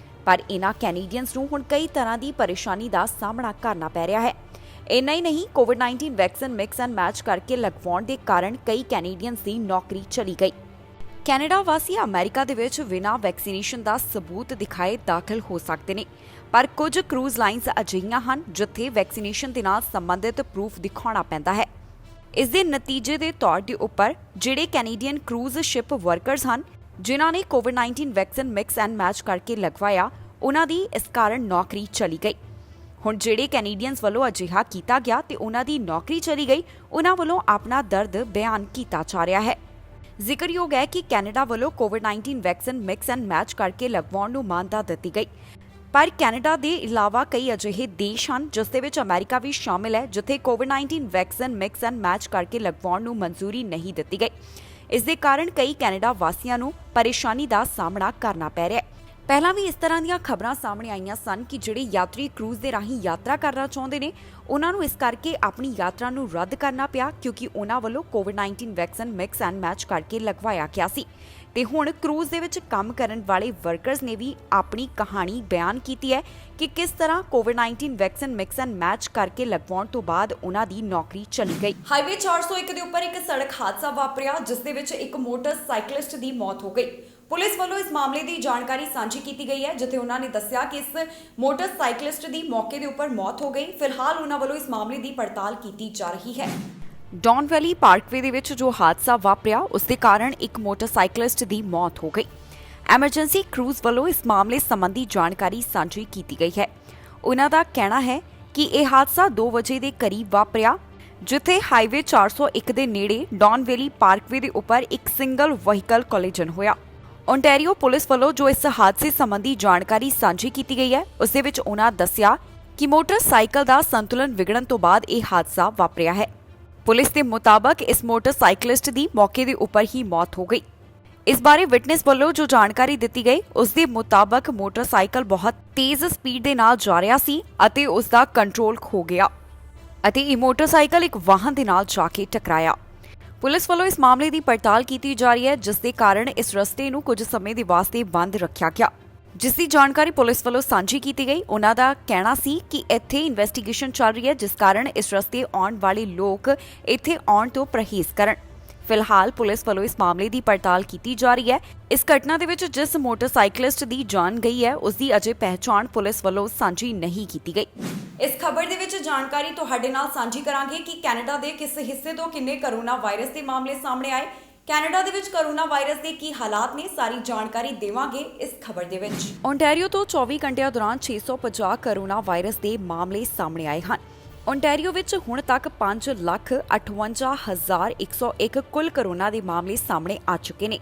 [SPEAKER 1] ਪਰ ਇਹਨਾਂ ਕੈਨੇਡੀਅਨਸ ਨੂੰ ਹੁਣ ਕਈ ਤਰ੍ਹਾਂ ਦੀ ਪਰੇਸ਼ਾਨੀ ਦਾ ਸਾਹਮਣਾ ਕਰਨਾ ਪੈ ਰਿਹਾ ਹੈ। ਇੰਨਾ ਹੀ ਨਹੀਂ, ਕੋਵਿਡ-19 ਵੈਕਸੀਨ ਮਿਕਸ ਐਂਡ ਮੈਚ ਕਰਕੇ ਲਗਵਾਉਣ ਦੇ ਕਾਰਨ ਕਈ ਕੈਨੇਡੀਅਨਸ ਦੀ ਨੌਕਰੀ ਚਲੀ ਗਈ। ਕੈਨੇਡਾ ਵਾਸੀ ਅਮਰੀਕਾ ਦੇ ਵਿੱਚ ਬਿਨਾਂ ਵੈਕਸੀਨੇਸ਼ਨ ਦਾ ਸਬੂਤ ਦਿਖਾਏ ਦਾਖਲ ਹੋ ਸਕਦੇ ਨੇ, ਪਰ ਕੁਝ ਕਰੂਜ਼ ਲਾਈਨਸ ਅਜਿਹੀਆਂ ਹਨ ਜਿੱਥੇ ਵੈਕਸੀਨੇਸ਼ਨ ਦੇ ਨਾਲ ਸੰਬੰਧਿਤ ਪ੍ਰੂਫ ਦਿਖਾਉਣਾ ਪੈਂਦਾ ਹੈ। ਇਸ ਦੇ ਨਤੀਜੇ ਦੇ ਤੌਰ ਦੇ ਉੱਪਰ ਜਿਹੜੇ ਕੈਨੇਡੀਅਨ ਕਰੂਜ਼ ਸ਼ਿਪ ਵਰਕਰਸ ਹਨ, ਜਿਨ੍ਹਾਂ ਨੇ ਕੋਵਿਡ-19 ਵੈਕਸੀਨ ਮਿਕਸ ਐਂਡ ਮੈਚ ਕਰਕੇ ਲਗਵਾਇਆ, ਉਹਨਾਂ ਦੀ ਇਸ ਕਾਰਨ ਨੌਕਰੀ ਚਲੀ ਗਈ। ਹੁਣ ਜਿਹੜੇ ਕੈਨੇਡੀਅਨਸ ਵੱਲੋਂ ਅਜਿਹਾ ਕੀਤਾ ਗਿਆ ਤੇ ਉਹਨਾਂ ਦੀ ਨੌਕਰੀ ਚਲੀ ਗਈ, ਉਹਨਾਂ ਵੱਲੋਂ ਆਪਣਾ ਦਰਦ ਬਿਆਨ ਕੀਤਾ ਜਾ ਰਿਹਾ ਹੈ। ਜ਼ਿਕਰਯੋਗ ਹੈ ਕਿ ਕੈਨੇਡਾ ਵੱਲੋਂ ਕੋਵਿਡ-19 ਵੈਕਸੀਨ ਮਿਕਸ ਐਂਡ ਮੈਚ ਕਰਕੇ ਲਗਵਾਉਣ ਨੂੰ ਮਾਨਤਾ ਦਿੱਤੀ ਗਈ, ਪਰ ਕੈਨੇਡਾ ਦੇ ਇਲਾਵਾ ਕਈ ਅਜਿਹੇ ਦੇਸ਼ ਹਨ ਜਿਸ ਦੇ ਵਿੱਚ ਅਮਰੀਕਾ ਵੀ ਸ਼ਾਮਿਲ ਹੈ, ਜਿੱਥੇ ਕੋਵਿਡ-19 ਵੈਕਸੀਨ ਮਿਕਸ ਐਂਡ ਮੈਚ ਕਰਕੇ ਲਗਵਾਉਣ ਨੂੰ ਮਨਜ਼ੂਰੀ ਨਹੀਂ ਦਿੱਤੀ ਗਈ। ਇਸ ਦੇ ਕਾਰਨ ਕਈ ਕੈਨੇਡਾ ਵਾਸੀਆਂ ਨੂੰ ਪਰੇਸ਼ਾਨੀ ਦਾ ਸਾਹਮਣਾ ਕਰਨਾ ਪੈ ਰਿਹਾ ਹੈ। ਪਹਿਲਾਂ ਵੀ ਇਸ ਤਰ੍ਹਾਂ ਦੀਆਂ ਖਬਰਾਂ ਸਾਹਮਣੇ ਆਈਆਂ ਸਨ ਕਿ ਜਿਹੜੇ ਯਾਤਰੀ ਕਰੂਜ਼ ਦੇ ਰਾਹੀਂ ਯਾਤਰਾ ਕਰਨਾ ਚਾਹੁੰਦੇ ਨੇ ਉਹਨਾਂ ਨੂੰ ਇਸ ਕਰਕੇ ਆਪਣੀ ਯਾਤਰਾ ਨੂੰ ਰੱਦ ਕਰਨਾ ਪਿਆ ਕਿਉਂਕਿ ਉਹਨਾਂ ਵੱਲੋਂ ਕੋਵਿਡ-19 ਵੈਕਸੀਨ ਮਿਕਸ ਐਂਡ ਮੈਚ ਕਰਕੇ ਲਗਵਾਇਆ ਗਿਆ ਸੀ। ਤੇ ਹੁਣ ਕਰੂਜ਼ ਦੇ ਵਿੱਚ ਕੰਮ ਕਰਨ ਵਾਲੇ ਵਰਕਰਸ ਨੇ ਵੀ ਆਪਣੀ ਕਹਾਣੀ ਬਿਆਨ ਕੀਤੀ ਹੈ ਕਿ ਕਿਸ ਤਰ੍ਹਾਂ ਕੋਵਿਡ-19 ਵੈਕਸੀਨ ਮਿਕਸ ਐਂਡ ਮੈਚ ਕਰਕੇ ਲਗਵਾਉਣ ਤੋਂ ਬਾਅਦ ਉਹਨਾਂ ਦੀ ਨੌਕਰੀ ਚਲੀ ਗਈ। ਹਾਈਵੇ 401 ਦੇ ਉੱਪਰ ਇੱਕ ਸੜਕ ਹਾਦਸਾ ਵਾਪਰਿਆ ਜਿਸ ਦੇ ਵਿੱਚ ਇੱਕ ਮੋਟਰਸਾਈਕਲਿਸਟ ਦੀ ਮੌਤ ਹੋ ਗਈ। ਪੁਲਿਸ ਵੱਲੋਂ ਇਸ ਮਾਮਲੇ ਦੀ ਜਾਣਕਾਰੀ ਸਾਂਝੀ ਕੀਤੀ ਗਈ ਹੈ ਜਿੱਥੇ ਉਹਨਾਂ ਨੇ ਦੱਸਿਆ ਕਿ ਇਸ ਮੋਟਰਸਾਈਕਲਿਸਟ ਦੀ ਮੌਕੇ ਦੇ ਉੱਪਰ ਮੌਤ ਹੋ ਗਈ। ਫਿਲਹਾਲ ਉਹਨਾਂ ਵੱਲੋਂ ਇਸ ਮਾਮਲੇ ਦੀ ਪੜਤਾਲ ਕੀਤੀ ਜਾ ਰਹੀ ਹੈ। ਡੌਨ ਵੈਲੀ ਪਾਰਕਵੇ ਦੇ ਵਿੱਚ ਜੋ ਹਾਦਸਾ ਵਾਪਰਿਆ ਉਸ ਦੇ ਕਾਰਨ ਇੱਕ ਮੋਟਰਸਾਈਕਲਿਸਟ ਦੀ ਮੌਤ ਹੋ ਗਈ। ਐਮਰਜੈਂਸੀ ਕਰੂਜ਼ ਵੱਲੋਂ ਇਸ ਮਾਮਲੇ ਸੰਬੰਧੀ ਜਾਣਕਾਰੀ ਸਾਂਝੀ ਕੀਤੀ ਗਈ ਹੈ। ਉਹਨਾਂ ਦਾ ਕਹਿਣਾ ਹੈ ਕਿ ਇਹ ਹਾਦਸਾ 2 ਵਜੇ ਦੇ ਕਰੀਬ ਵਾਪਰਿਆ ਜਿੱਥੇ ਹਾਈਵੇ 401 ਦੇ ਨੇੜੇ ਡੌਨ ਵੈਲੀ ਪਾਰਕਵੇ ਦੇ ਉੱਪਰ ਇੱਕ ਸਿੰਗਲ ਵਹੀਕਲ ਕੋਲੀਜਨ ਹੋਇਆ। ਓਨਟਾਰੀਓ ਪੁਲਿਸ ਵੱਲੋਂ ਜੋ ਇਸ ਹਾਦਸੇ ਸੰਬੰਧੀ ਜਾਣਕਾਰੀ ਸਾਂਝੀ ਕੀਤੀ ਗਈ ਹੈ ਉਸ ਦੇ ਵਿੱਚ ਉਹਨਾਂ ਦੱਸਿਆ ਕਿ ਮੋਟਰਸਾਈਕਲ ਦਾ ਸੰਤੁਲਨ ਵਿਗੜਨ ਤੋਂ ਬਾਅਦ ਇਹ ਹਾਦਸਾ ਵਾਪਰਿਆ ਹੈ। ਪੁਲਿਸ ਦੇ ਮੁਤਾਬਕ ਇਸ ਮੋਟਰਸਾਈਕਲਿਸਟ ਦੀ ਮੌਕੇ ਦੇ ਉੱਪਰ ਹੀ ਮੌਤ ਹੋ ਗਈ। ਇਸ ਬਾਰੇ ਵਿਟਨੈਸ ਵੱਲੋਂ ਜੋ ਜਾਣਕਾਰੀ ਦਿੱਤੀ ਗਈ ਉਸ ਦੇ ਮੁਤਾਬਕ ਮੋਟਰਸਾਈਕਲ ਬਹੁਤ ਤੇਜ਼ ਸਪੀਡ ਦੇ ਨਾਲ ਜਾ ਰਿਹਾ ਸੀ ਅਤੇ ਉਸ ਦਾ ਕੰਟਰੋਲ ਖੋ ਗਿਆ ਅਤੇ ਇਹ ਮੋਟਰਸਾਈਕਲ ਇੱਕ ਵਾਹਨ ਦੇ ਨਾਲ ਜਾ ਕੇ ਟਕਰਾਇਆ। ਪੁਲਿਸ ਵੱਲੋਂ ਇਸ ਮਾਮਲੇ ਦੀ ਪੜਤਾਲ ਕੀਤੀ ਜਾ ਰਹੀ ਹੈ ਜਿਸ ਦੇ ਕਾਰਨ ਇਸ ਰਸਤੇ ਨੂੰ ਕੁਝ ਸਮੇਂ ਦੇ ਵਾਸਤੇ ਬੰਦ ਰੱਖਿਆ ਗਿਆ। ਜਿਸ ਦੀ ਜਾਣਕਾਰੀ ਪੁਲਿਸ ਵੱਲੋਂ ਸਾਂਝੀ ਕੀਤੀ ਗਈ। ਉਹਨਾਂ ਦਾ ਕਹਿਣਾ ਸੀ ਕਿ ਇੱਥੇ ਇਨਵੈਸਟੀਗੇਸ਼ਨ ਚੱਲ ਰਹੀ ਹੈ ਜਿਸ ਕਾਰਨ ਇਸ ਰਸਤੇ ਆਉਣ ਵਾਲੇ ਲੋਕ ਇੱਥੇ ਆਉਣ ਤੋਂ ਪਰਹੇਜ਼ ਕਰਨ। ਫਿਲਹਾਲ ਪੁਲਿਸ ਵੱਲੋਂ ਇਸ ਮਾਮਲੇ ਦੀ ਪੜਤਾਲ ਕੀਤੀ ਜਾ ਰਹੀ ਹੈ। ਇਸ ਘਟਨਾ ਦੇ ਵਿੱਚ ਜਿਸ ਮੋਟਰਸਾਈਕਲਿਸਟ ਦੀ ਜਾਨ ਗਈ ਹੈ ਉਸ ਦੀ ਅਜੇ ਪਹਿਚਾਣ ਪੁਲਿਸ ਵੱਲੋਂ ਸਾਂਝੀ ਨਹੀਂ ਕੀਤੀ ਗਈ। ਇਸ ਖਬਰ ਦੇ ਵਿੱਚ ਜਾਣਕਾਰੀ ਤੁਹਾਡੇ ਨਾਲ ਸਾਂਝੀ ਕਰਾਂਗੇ ਕਿ ਕੈਨੇਡਾ ਦੇ ਕਿਸ ਹਿੱਸੇ ਤੋਂ ਕਿੰਨੇ ਕੋਰੋਨਾ ਵਾਇਰਸ ਦੇ ਮਾਮਲੇ ਸਾਹਮਣੇ ਆਏ। ਕੈਨੇਡਾ ਦੇ ਵਿੱਚ ਕੋਰੋਨਾ ਵਾਇਰਸ ਦੇ ਕੀ ਹਾਲਾਤ ਨੇ ਸਾਰੀ ਜਾਣਕਾਰੀ ਦੇਵਾਂਗੇ ਇਸ ਖਬਰ ਦੇ ਵਿੱਚ। ਓਨਟਾਰੀਓ ਤੋਂ 24 ਘੰਟਿਆਂ ਦੌਰਾਨ 650 ਕੋਰੋਨਾ ਵਾਇਰਸ ਦੇ ਮਾਮਲੇ ਸਾਹਮਣੇ ਆਏ ਹਨ। ਓਨਟਾਰੀਓ ਵਿੱਚ ਹੁਣ ਤੱਕ 5,58,101 ਕੁੱਲ ਕੋਰੋਨਾ ਦੇ ਮਾਮਲੇ ਸਾਹਮਣੇ ਆ ਚੁੱਕੇ ਨੇ।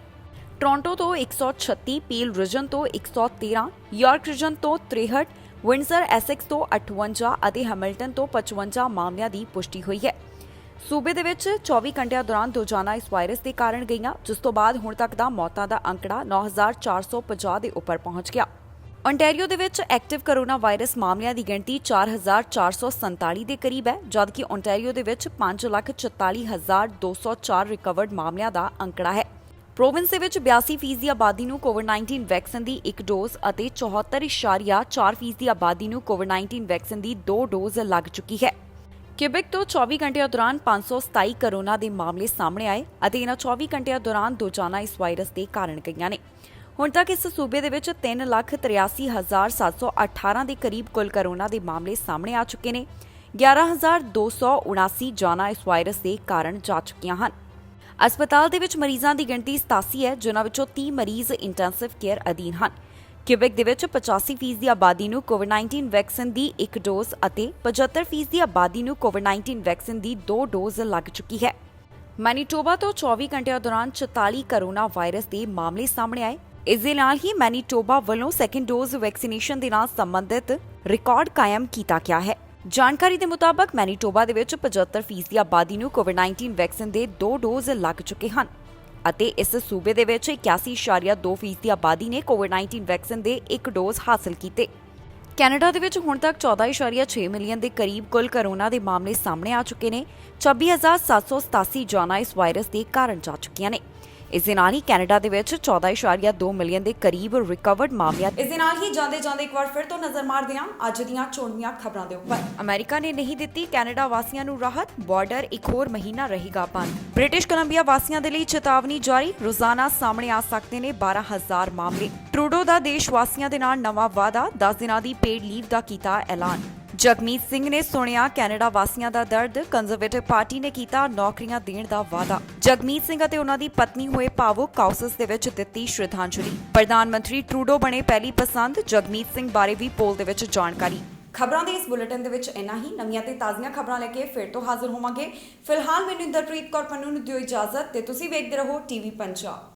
[SPEAKER 1] ਟੋਰਾਂਟੋ ਤੋਂ 136, ਪੀਲ ਰੀਜਨ ਤੋਂ 113, ਯਾਰਕ ਰੀਜਨ ਤੋਂ 63, ਵਿੰਡਸਰ ਐਸੈਕਸ ਤੋਂ 58 ਅਤੇ ਹੈਮਿਲਟਨ ਤੋਂ 55 ਮਾਮਲਿਆਂ ਦੀ ਪੁਸ਼ਟੀ ਹੋਈ ਹੈ। ਸੂਬੇ ਦੇ ਵਿੱਚ 24 ਘੰਟਿਆਂ ਦੌਰਾਨ 2 ਜਾਨਾਂ ਇਸ ਵਾਇਰਸ ਦੇ ਕਾਰਨ ਗਈਆਂ ਜਿਸ ਤੋਂ ਬਾਅਦ ਹੁਣ ਤੱਕ ਦਾ ਮੌਤਾਂ ਦਾ ਅੰਕੜਾ 9,450 ਦੇ ਉੱਪਰ ਪਹੁੰਚ ਗਿਆ। ਓਨਟਾਰੀਓ ਦੇ ਵਿੱਚ ਐਕਟਿਵ ਕੋਰੋਨਾ ਵਾਇਰਸ ਮਾਮਲਿਆਂ ਦੀ ਗਿਣਤੀ 4,447 ਦੇ ਕਰੀਬ ਹੈ ਜਦਕਿ ਓਨਟਾਰੀਓ ਦੇ ਵਿੱਚ 5,44,204 ਰਿਕਵਰਡ ਮਾਮਲਿਆਂ ਦਾ ਅੰਕੜਾ ਹੈ। ਪ੍ਰੋਵਿੰਸ ਦੇ ਵਿੱਚ 82% ਦੀ ਆਬਾਦੀ ਨੂੰ ਕੋਵਿਡ-19 ਵੈਕਸੀਨ ਦੀ 1 ਡੋਜ਼ ਅਤੇ 74.4% ਦੀ ਆਬਾਦੀ ਨੂੰ ਕੋਵਿਡ-19 ਵੈਕਸੀਨ ਦੀ 2 ਡੋਜ਼ ਲੱਗ ਚੁੱਕੀ ਹੈ। ਕਿਬਿਕ ਤੋਂ 24 ਘੰਟਿਆਂ ਦੌਰਾਨ 527 ਕੋਰੋਨਾ ਦੇ ਮਾਮਲੇ ਸਾਹਮਣੇ ਆਏ ਅਤੇ ਇਹਨਾਂ 24 ਘੰਟਿਆਂ ਦੌਰਾਨ 2 ਜਾਨਾਂ ਇਸ ਵਾਇਰਸ ਦੇ ਕਾਰਨ ਗਈਆਂ ਨੇ। ਹੁਣ ਤੱਕ ਇਸ ਸੂਬੇ ਦੇ ਵਿੱਚ 3,83,718 ਦੇ ਕਰੀਬ ਕੁੱਲ ਕੋਰੋਨਾ ਦੇ ਮਾਮਲੇ ਸਾਹਮਣੇ ਆ ਚੁੱਕੇ ਨੇ। 11,279 ਜਾਨਾਂ ਇਸ ਵਾਇਰਸ ਦੇ ਕਾਰਨ ਜਾ ਚੁੱਕੀਆਂ ਹਨ। ਹਸਪਤਾਲ ਦੇ ਵਿੱਚ ਮਰੀਜ਼ਾਂ ਦੀ ਗਿਣਤੀ 87 ਹੈ ਜਿਨ੍ਹਾਂ ਵਿੱਚੋਂ 30 ਮਰੀਜ਼ ਇੰਟੈਂਸਿਵ ਕੇਅਰ ਅਧੀਨ ਹਨ। ਕਿਬਿਕ ਦੇ ਵਿੱਚ 85% ਦੀ ਆਬਾਦੀ ਨੂੰ ਕੋਵਿਡ-19 ਵੈਕਸੀਨ ਦੀ 1 ਡੋਜ਼ ਅਤੇ 75% ਦੀ ਆਬਾਦੀ ਨੂੰ ਕੋਵਿਡ-19 ਵੈਕਸੀਨ ਦੀ 2 ਡੋਜ਼ ਲੱਗ ਚੁੱਕੀ ਹੈ। ਮੈਨੀਟੋਬਾ ਤੋਂ 24 ਘੰਟਿਆਂ ਦੌਰਾਨ 44 ਕੋਰੋਨਾ ਵਾਇਰਸ ਦੇ ਮਾਮਲੇ ਸਾਹਮਣੇ ਆਏ। ਇਸ ਦੇ ਨਾਲ ਹੀ ਮੈਨੀਟੋਬਾ ਵੱਲੋਂ ਸੈਕੰਡ ਡੋਜ਼ ਵੈਕਸੀਨੇਸ਼ਨ ਦੇ ਨਾਲ ਸੰਬੰਧਿਤ ਰਿਕਾਰਡ ਕਾਇਮ ਕੀਤਾ ਗਿਆ ਹੈ। ਜਾਣਕਾਰੀ ਦੇ ਮੁਤਾਬਕ ਮੈਨੀਟੋਬਾ ਦੇ ਵਿੱਚ 75% ਦੀ ਆਬਾਦੀ ਨੂੰ ਕੋਵਿਡ-19 ਵੈਕਸੀਨ ਦੇ 2 ਡੋਜ਼ ਲੱਗ ਚੁੱਕੇ ਹਨ ਅਤੇ ਇਸ ਸੂਬੇ ਦੇ ਵਿੱਚ 81.2% ਦੀ ਆਬਾਦੀ ਨੇ ਕੋਵਿਡ-19 ਵੈਕਸੀਨ ਦੇ 1 ਡੋਜ਼ ਹਾਸਲ ਕੀਤੇ। ਕੈਨੇਡਾ ਦੇ ਵਿੱਚ ਹੁਣ ਤੱਕ 14.6 ਮਿਲੀਅਨ ਦੇ ਕਰੀਬ ਕੁੱਲ ਕੋਰੋਨਾ ਦੇ ਮਾਮਲੇ ਸਾਹਮਣੇ ਆ ਚੁੱਕੇ ਨੇ। 26,787 ਜਾਨਾਂ ਇਸ ਵਾਇਰਸ ਦੇ ਕਾਰਨ ਜਾ ਚੁੱਕੀਆਂ ਨੇ। ਇਸ ਦੇ ਨਾਲ ਹੀ ਕੈਨੇਡਾ ਦੇ ਵਿੱਚ 14.2 ਮਿਲੀਅਨ ਦੇ ਕਰੀਬ ਰਿਕਵਰਡ ਮਾਮਲਿਆਂ। ਇਸ ਦੇ ਨਾਲ ਹੀ ਜਾਂਦੇ ਇੱਕ ਵਾਰ ਫਿਰ ਤੋਂ ਨਜ਼ਰ ਮਾਰਦੇ ਹਾਂ ਅੱਜ ਦੀਆਂ ਚੋਣਵੀਆਂ ਖਬਰਾਂ ਦੇ ਉੱਪਰ। ਅਮਰੀਕਾ ਨੇ ਨਹੀਂ ਦਿੱਤੀ ਕੈਨੇਡਾ ਵਾਸੀਆਂ ਨੂੰ ਰਾਹਤ, ਬਾਰਡਰ ਇੱਕ ਹੋਰ ਮਹੀਨਾ ਰਹੇਗਾ ਬੰਦ। ਬ੍ਰਿਟਿਸ਼ ਕੋਲੰਬੀਆ ਵਾਸੀਆਂ ਦੇ ਲਈ ਚੇਤਾਵਨੀ ਜਾਰੀ, ਰੋਜ਼ਾਨਾ ਸਾਹਮਣੇ ਆ ਸਕਦੇ ਨੇ 12,000 ਮਾਮਲੇ। ਟਰੂਡੋ ਦਾ ਦੇਸ਼ ਵਾਸੀਆਂ ਦੇ ਨਾਲ ਨਵਾਂ ਵਾਅਦਾ, 10 ਦਿਨਾਂ ਦੀ ਪੇਡ ਲੀਵ ਦਾ ਕੀਤਾ ਐਲਾਨ। ਜਗਮੀਤ ਸਿੰਘ ਨੇ ਸੁਣਿਆ ਕੈਨੇਡਾ ਵਾਸੀਆਂ ਦਾ ਦਰਦ, ਕੰਜ਼ਰਵੇਟਿਵ ਪਾਰਟੀ ਨੇ ਕੀਤਾ ਨੌਕਰੀਆਂ ਦੇਣ ਦਾ ਵਾਅਦਾ। ਜਗਮੀਤ ਸਿੰਘ ਅਤੇ ਉਹਨਾਂ ਦੀ ਪਤਨੀ ਹੋਏ ਭਾਵੁਕ, ਕਾਊਸਸ ਦੇ ਵਿੱਚ ਦਿੱਤੀ ਸ਼ਰਧਾਂਜਲੀ। ਪ੍ਰਧਾਨ ਮੰਤਰੀ ਟਰੂਡੋ ਬਣੇ ਪਹਿਲੀ ਪਸੰਦ, ਜਗਮੀਤ ਸਿੰਘ ਬਾਰੇ ਵੀ ਪੋਲ ਦੇ ਵਿੱਚ ਜਾਣਕਾਰੀ। ਖਬਰਾਂ ਦੇ ਇਸ ਬੁਲੇਟਿਨ ਦੇ ਵਿੱਚ ਇੰਨਾ ਹੀ। ਨਵੀਆਂ ਤੇ ਤਾਜ਼ੀਆਂ ਖਬਰਾਂ ਲੈ ਕੇ ਫਿਰ ਤੋਂ ਹਾਜ਼ਰ ਹੋਵਾਂਗੇ। ਫਿਲਹਾਲ ਮੈਨੂੰ ਇੰਦਰਪ੍ਰੀਤ ਕੌਰ ਪੰਨੂ ਨੂੰ ਦਿਓ ਇਜਾਜ਼ਤ ਤੇ ਤੁਸੀਂ ਵੇਖਦੇ ਰਹੋ ਟੀਵੀ ਪੰਜਾਬ।